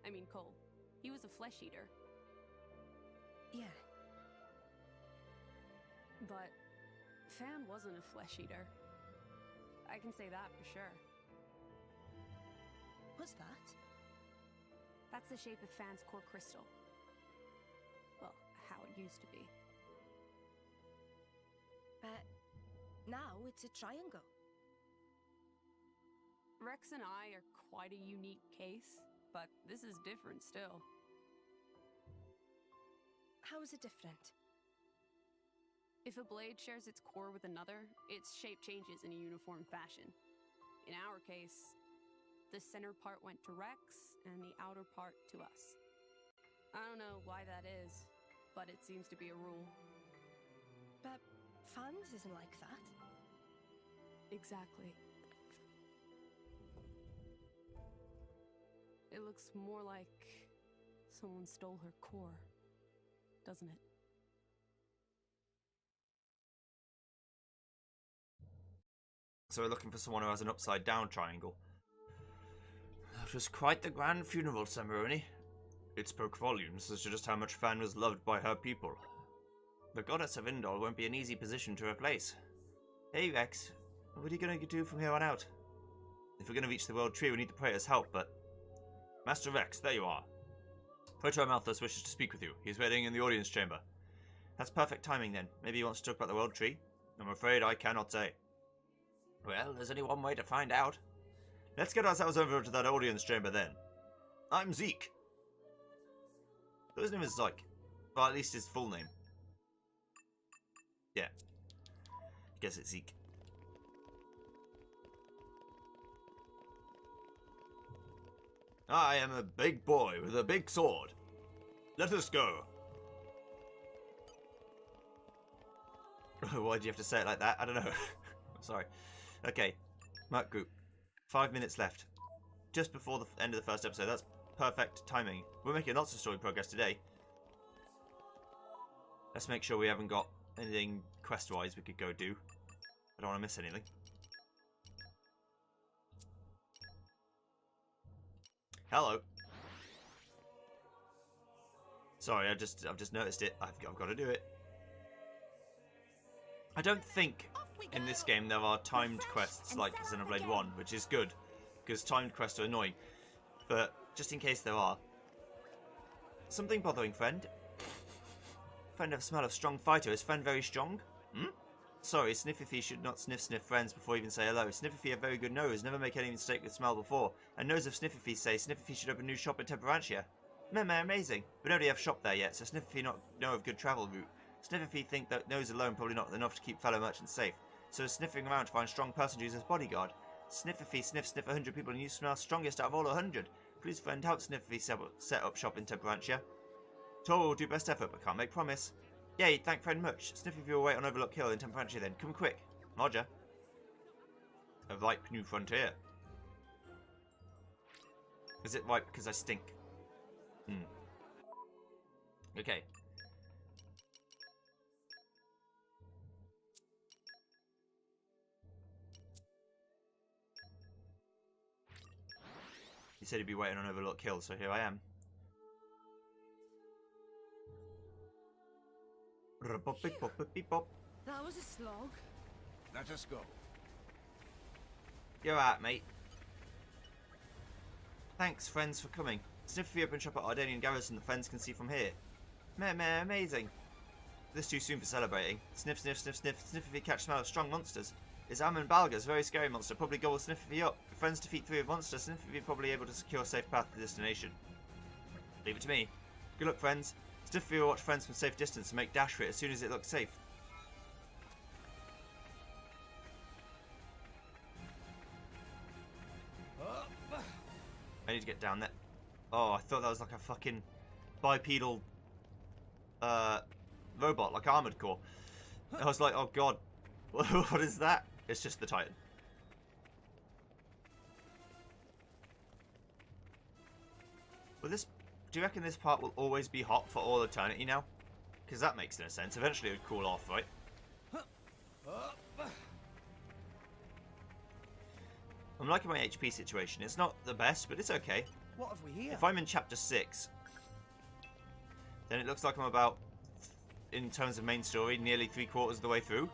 I mean Cole. He was a flesh eater. Yeah. But Fan wasn't a flesh eater. I can say that for sure. What's that? That's the shape of Fan's core crystal. Well, how it used to be. But now it's a triangle. Rex and I are quite a unique case, but this is different still. How is it different? If a blade shares its core with another, its shape changes in a uniform fashion. In our case, the center part went to Rex, and the outer part to us. I don't know why that is, but it seems to be a rule. But Fans isn't like that. Exactly. It looks more like someone stole her core, doesn't it? So we're looking for someone who has an upside-down triangle. That was quite the grand funeral ceremony. It spoke volumes as to just how much Fan was loved by her people. The goddess of Indol won't be an easy position to replace. Hey Rex, what are you going to do from here on out? If we're going to reach the World Tree, we need the Praetor's help, but... Master Rex, there you are. Praetor Malthus wishes to speak with you. He's waiting in the audience chamber. That's perfect timing then. Maybe he wants to talk about the World Tree? I'm afraid I cannot say. Well, there's only one way to find out. Let's get ourselves over to that audience chamber then. I'm Zeke. So his name is Zyke. Or at least his full name. Yeah. I guess it's Zeke. I am a big boy with a big sword. Let us go. Why do you have to say it like that? I don't know. I'm sorry. Okay. Mark group. 5 minutes left. Just before the end of the first episode. That's perfect timing. We're making lots of story progress today. Let's make sure we haven't got anything quest-wise we could go do. I don't want to miss anything. Hello. Sorry, I've just noticed it. I've got to do it. I don't think in this game there are timed quests like Xenoblade 1, which is good, because timed quests are annoying. But just in case there are. Something bothering, friend? Friend have a smell of strong fighter. Is friend very strong? Hmm? Sorry, Sniffy should not sniff friends before even say hello. Sniffy have very good nose, never make any mistake with smell before. And nose of Sniffy say Sniffy should open a new shop in Temperantia. Meh, amazing. We don't really have shop there yet, so Sniffy not know of good travel route. Sniffy think that nose alone probably not enough to keep fellow merchants safe, so is sniffing around to find a strong person to use as bodyguard. Sniffy sniff 100 people and you smell strongest out of all 100. Please find out Sniffy set up shop in Temperantia. Tor will do best effort but can't make promise. Yay, thank friend much. Sniffy will wait on Overlook Hill in Temperantia then. Come quick. Roger. A ripe new frontier. Is it ripe because I stink? Okay. He said he'd be waiting on Overlook Hill, so here I am. That was a slog. Let us go. You're out, mate. Thanks, friends, for coming. Sniffy open shop at Ardanian Garrison the friends can see from here. Meh, amazing. This too soon for celebrating. Sniff, Sniffy catch smell of strong monsters. Is Amon Balga's very scary monster, probably gobble Sniffy up. If friends defeat 3 of monsters, Sniffy will probably able to secure a safe path to destination. Leave it to me. Good luck, friends. Sniffy will watch friends from safe distance and make dash for it as soon as it looks safe. I need to get down there. Oh, I thought that was like a fucking bipedal robot, like Armored Core. I was like, oh god, what is that? It's just the Titan. Well, this. Do you reckon this part will always be hot for all eternity now? Because that makes no sense. Eventually it would cool off, right? I'm liking my HP situation. It's not the best, but it's okay. What have we here? If I'm in chapter 6, then it looks like I'm about, in terms of main story, nearly 3/4 of the way through.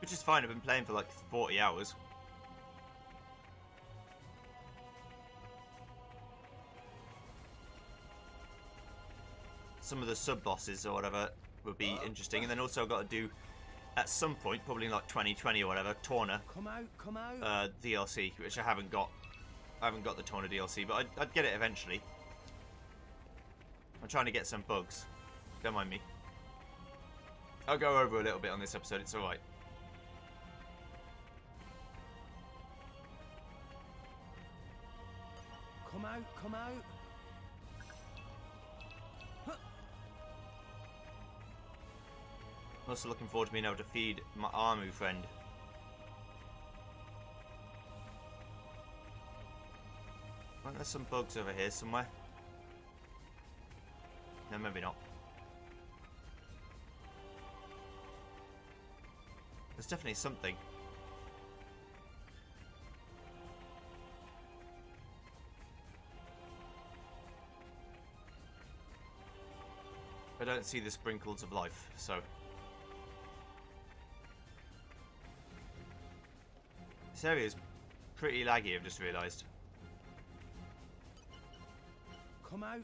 Which is fine. I've been playing for like 40 hours. Some of the sub-bosses or whatever would be interesting. And then also I've got to do, at some point, probably in like 2020 or whatever, Torna. Come out. DLC, which I haven't got. I haven't got the Torna DLC, but I'd get it eventually. I'm trying to get some bugs. Don't mind me. I'll go over a little bit on this episode, it's alright. Come out. I'm also looking forward to being able to feed my Armu friend. Aren't there some bugs over here somewhere? No, maybe not. There's definitely something. I don't see the sprinkles of life, so... This area is pretty laggy, I've just realised. Come out.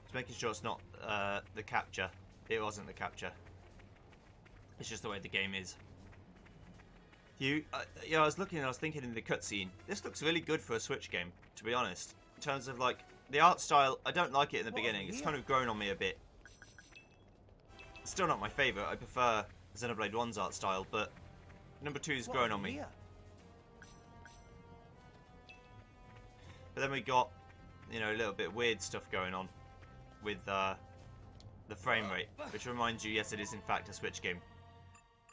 Just making sure it's not the capture. It wasn't the capture. It's just the way the game is. Yeah, I was looking and I was thinking in the cutscene, this looks really good for a Switch game, to be honest. In terms of like, the art style, I don't like it in the beginning. It's kind of grown on me a bit. It's still not my favourite. I prefer Xenoblade 1's art style, but number 2's grown on me. But then we got, you know, a little bit weird stuff going on with the frame rate, which reminds you, yes, it is in fact a Switch game.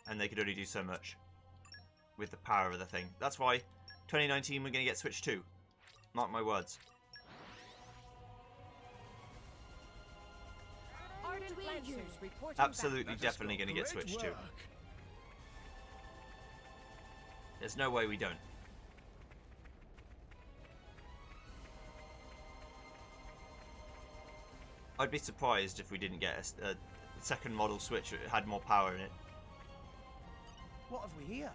And they could only do so much with the power of the thing. That's why 2019 we're going to get Switch 2. Mark my words. Absolutely, definitely going to get Switch 2. There's no way we don't. I'd be surprised if we didn't get a second model Switch that had more power in it. What have we here?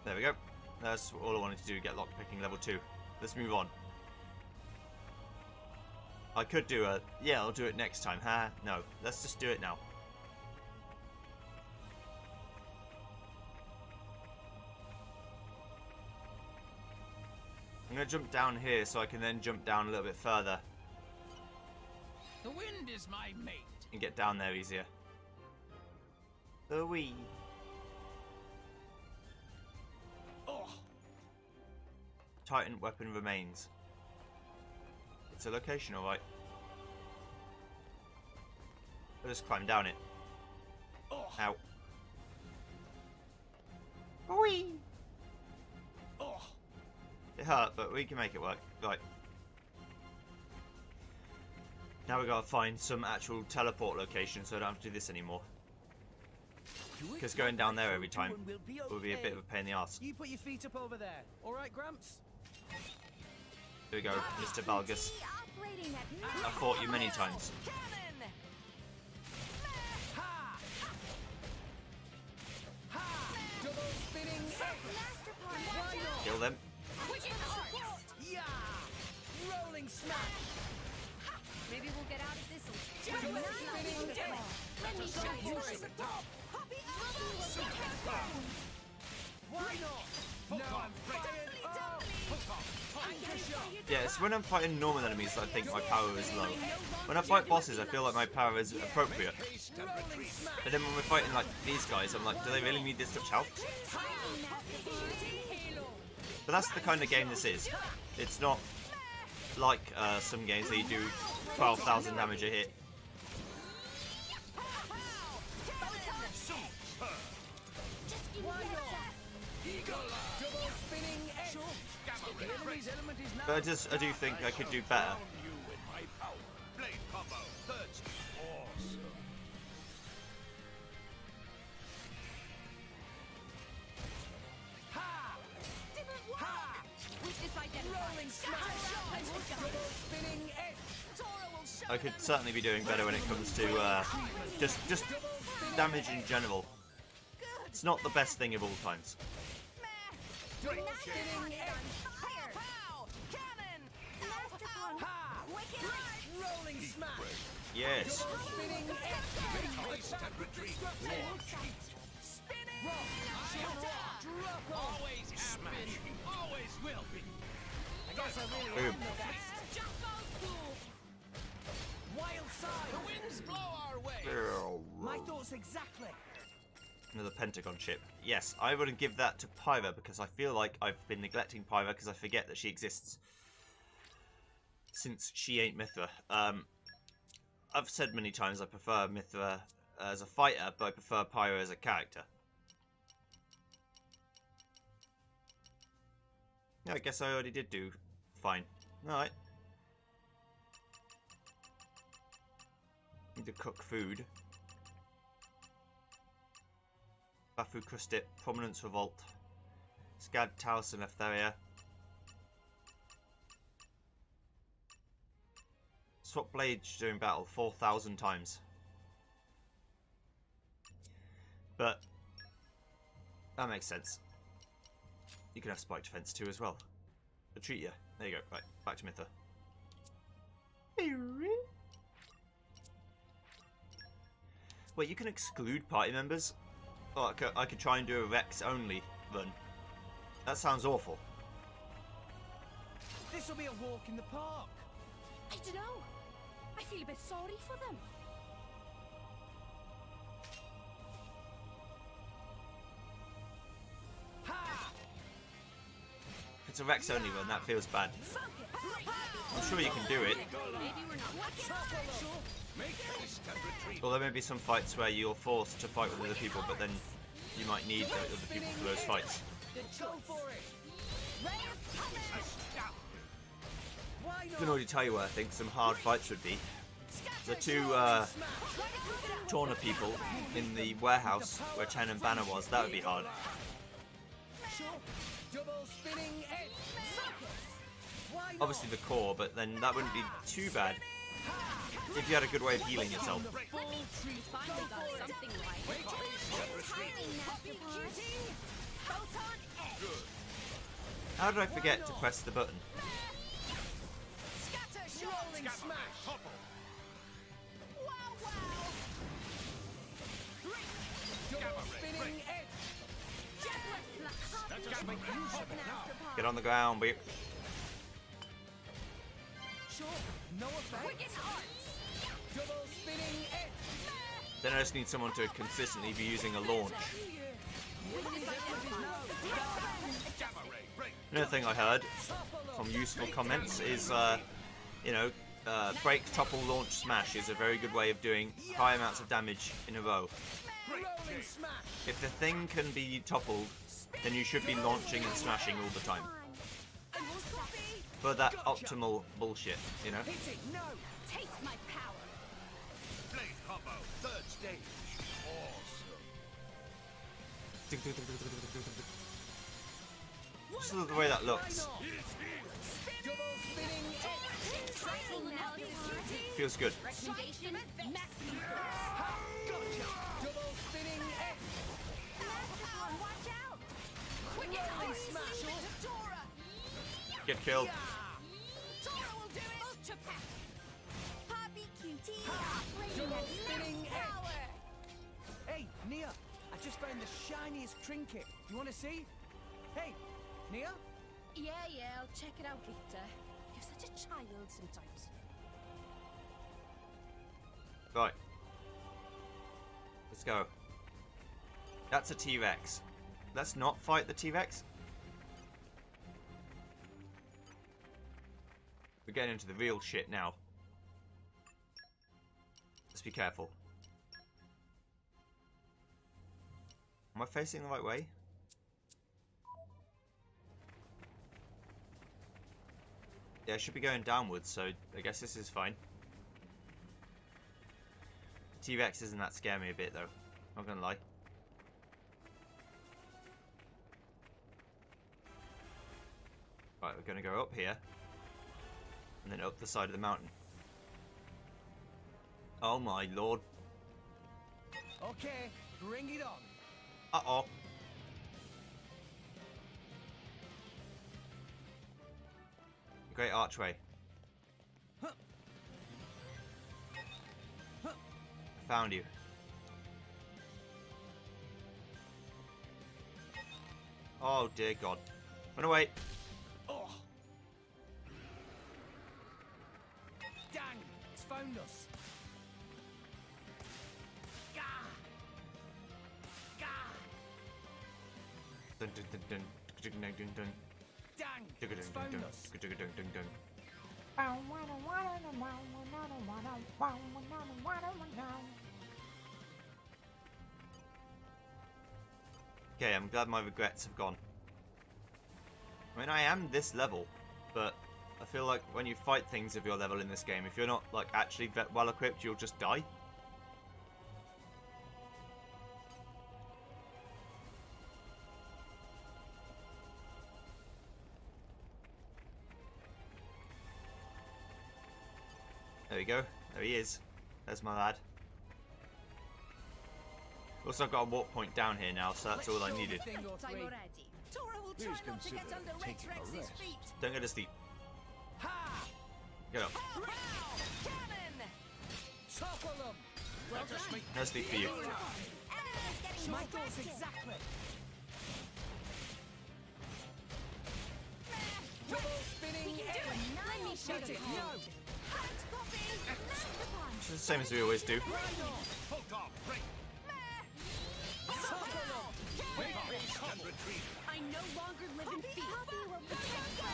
There we go. That's all I wanted to do, get lockpicking level 2. Let's move on. I could do a... Yeah, I'll do it next time. No, let's just do it now. going to jump down here so I can then jump down a little bit further. The wind is my mate. And get down there easier. The wee. Oh. Titan weapon remains. It's a location, alright. I'll just climb down it. Oh. Ow. Wee. Oh. It hurt, but we can make it work. Right. Now we gotta find some actual teleport location so I don't have to do this anymore. Because going down there every time will be a bit of a pain in the arse. You put your feet up over there. All right, Gramps? Here we go, Mr. Valgus. I fought you many times. Kill them. Yeah! Rolling smash! Maybe we'll get out of this. Let me show you the top! Why not? No, I'm fired! Yeah, it's when I'm fighting normal enemies that I think my power is low. When I fight bosses, I feel like my power is appropriate. But then when we're fighting like these guys, I'm like, do they really need this much help? But that's the kind of game this is. It's not like some games that you do 12,000 damage a hit. But I do think I could do better. I could certainly be doing better when it comes to just damage in general. It's not the best thing of all times. Yes. Always have been, always will be. I guess I really Boom. am the best. Wild side. The winds blow our way. My thoughts exactly. Another Pentagon chip. Yes, I wouldn't give that to Pyra because I feel like I've been neglecting Pyra because I forget that she exists. Since she ain't Mithra. I've said many times I prefer Mithra as a fighter, but I prefer Pyra as a character. Yeah, I guess I already did do fine. Alright. Need to cook food. Bafu Krustit, Prominence Revolt. Scad Taos and Leftheria. Swap blades during battle 4,000 times. But that makes sense. You can have spike defense too as well. A treat ya. There you go. Right, back to Mithra. Wait, you can exclude party members? Oh, I could try and do a Rex only run. That sounds awful. This will be a walk in the park. I don't know. I feel a bit sorry for them. If it's a Rex only run, that feels bad. I'm sure you can do it. Well, there may be some fights where you're forced to fight with other people, but then you might need the other people for those fights. I can already tell you what I think some hard fights would be. The two Torna people in the warehouse where Chen and Banner was, that would be hard. Obviously the core, but then that wouldn't be too bad if you had a good way of healing yourself. How did I forget to press the button? Get on the ground, babe. No effect. Double spinning it. Then I just need someone to consistently be using a launch. Another thing I heard from useful comments is, you know, break, topple, launch, smash is a very good way of doing high amounts of damage in a row. If the thing can be toppled, then you should be launching and smashing all the time. For that optimal bullshit, you know? Taste my power. Blade combo, third stage. Awesome. Just the way that looks. Feels good. Recommendation, maximum. Double spinning it. Watch out. Quick smash. Get killed. Tora will do it. Ultra pack. Poppy QT. Double spinning it. Power. Hey, Nia, I just found the shiniest trinket. You want to see? Hey, Nia? Yeah, I'll check it out later. You're such a child sometimes. Right. Let's go. That's a T-Rex. Let's not fight the T-Rex. We're getting into the real shit now. Let's be careful. Am I facing the right way? Yeah, I should be going downwards, so I guess this is fine. T-Rex isn't that scare me a bit though, not gonna lie. Right, we're gonna go up here and then up the side of the mountain. Oh my lord. Okay, bring it on. Uh-oh. Great archway. Found you. Oh dear God. Run away. Oh. Dang, it's found us. Gah. Gah. Dun dun dun dun dun dun dun dun. Dang, it's found us. Dun dun dun dun. Okay, I'm glad my regrets have gone. I mean, I am this level, but I feel like when you fight things of your level in this game, if you're not like actually well equipped, you'll just die. There we go. There he is. There's my lad. Also, I've got a walk point down here now, so that's all I needed. Tora will try not to get under Rex Rex's feet. Don't go to sleep. Get up. No sleep for you. My thoughts exactly. Double spinning it. Let me shoot it. It's the same as we always do. I no longer live in fear.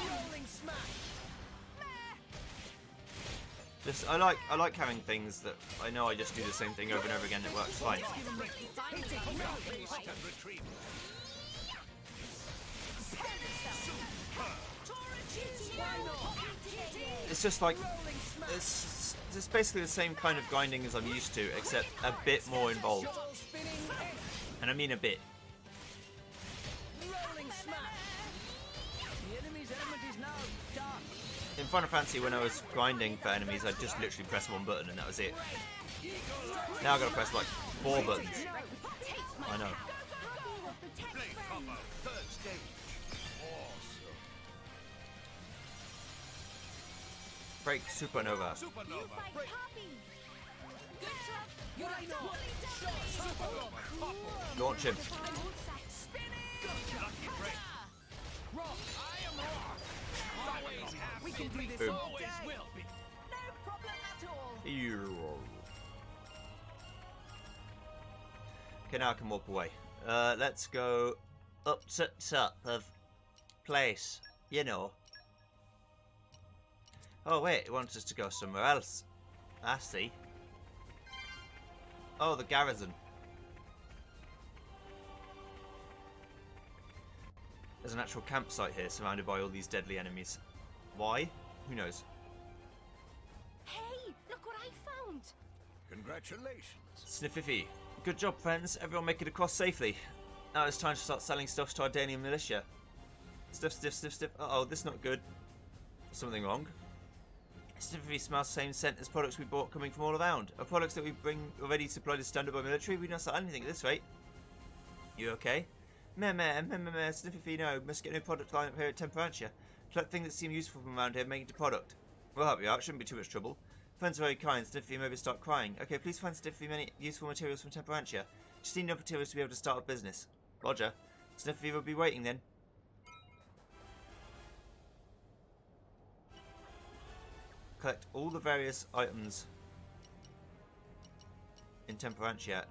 Rolling smash. Just, I like having things that I know I just do the same thing over and over again. It works fine. It's just like it's basically the same kind of grinding as I'm used to, except a bit more involved. And I mean a bit. In Final Fantasy, when I was grinding for enemies, I'd just literally press one button and that was it. Now I've got to press like 4 buttons. I know. Break Supernova. Launch him. We can do this Boom. all day. Okay, now I can walk away. Let's go up to top of place. You know. Oh wait, it wants us to go somewhere else. I see. Oh, the garrison. There's an actual campsite here surrounded by all these deadly enemies. Why? Who knows? Hey, look what I found! Congratulations. Sniffiffy. Good job, friends. Everyone make it across safely. Now it's time to start selling stuff to our Danian militia. Stiff, stiff, stiff, stiff. Uh-oh, this is not good. Something wrong. Sniffiffy smells the same scent as products we bought coming from all around. Are products that we bring already supplied as standard by military? We don't sell anything at this rate. You okay? Meh, Sniffiffy, no. Must get a new product line up here at Temperantia. Collect things that seem useful from around here, make it into product. We'll help you out, shouldn't be too much trouble. Friends are very kind, Sniffiffy maybe start crying. Okay, please find Sniffiffy many useful materials from Temperantia. Just need enough materials to be able to start a business. Roger. Sniffiffy will be waiting then. Collect all the various items in Temperantia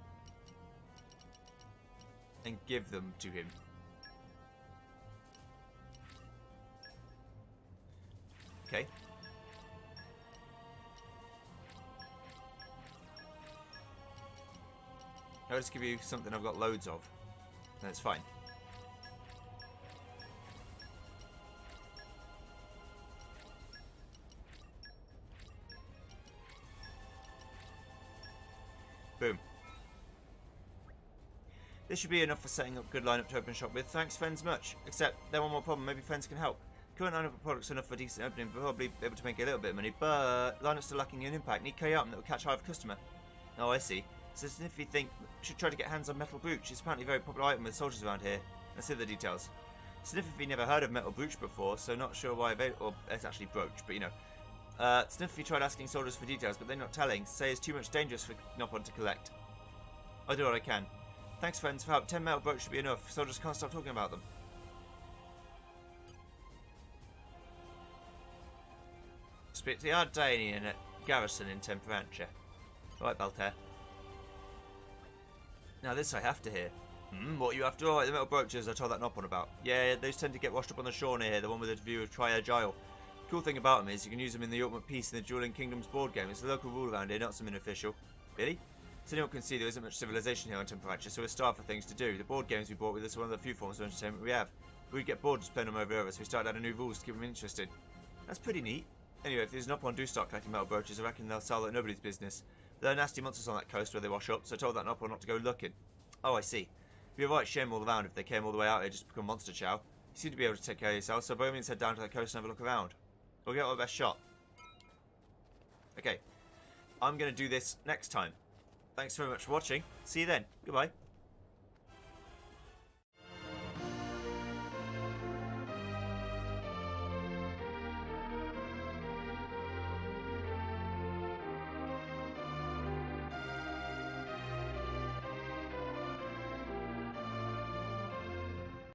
and give them to him. Okay. I'll just give you something I've got loads of. That's fine. Boom. This should be enough for setting up good lineup to open shop with. Thanks, friends, much. Except, there one more problem. Maybe friends can help. Current lineup of products enough for a decent opening, but probably able to make a little bit of money. But lineup's still lacking an impact. Need carry item that will catch eye of customer. Oh, I see. So if you think should try to get hands on metal brooch, it's apparently a very popular item with soldiers around here. Let's see the details. Sniffiffy never heard of metal brooch before, so not sure why available. Or it's actually brooch, but you know. Sniffiffy tried asking soldiers for details, but they're not telling. Say it's too much dangerous for Nopon to collect. I'll do what I can. Thanks, friends, for help. 10 metal brooch should be enough. Soldiers can't stop talking about them. Speak to the Ardanian at garrison in Temperantia. Right, Baltair. Now this I have to hear. What you have to? Oh, the metal brooches I told that Nopon about. Yeah, those tend to get washed up on the shore near here, the one with the view of Triage Isle. Cool thing about them is you can use them in the Ultimate Peace in the Dueling Kingdoms board game. It's a local rule around here, not something official. Really? So anyone can see there isn't much civilization here on Temperantia, so we're starved for things to do. The board games we bought with us are one of the few forms of entertainment we have. We'd get bored just playing them over, so we started adding new rules to keep them interested. That's pretty neat. Anyway, if these Nopon do start collecting metal brooches, I reckon they'll sell like nobody's business. There are nasty monsters on that coast where they wash up, so I told that Nopon not to go looking. Oh, I see. It'd be a right shame all around if they came all the way out here just to become monster chow. You seem to be able to take care of yourself, so by all means head down to that coast and have a look around. We'll get our best shot. Okay. I'm going to do this next time. Thanks very much for watching. See you then. Goodbye.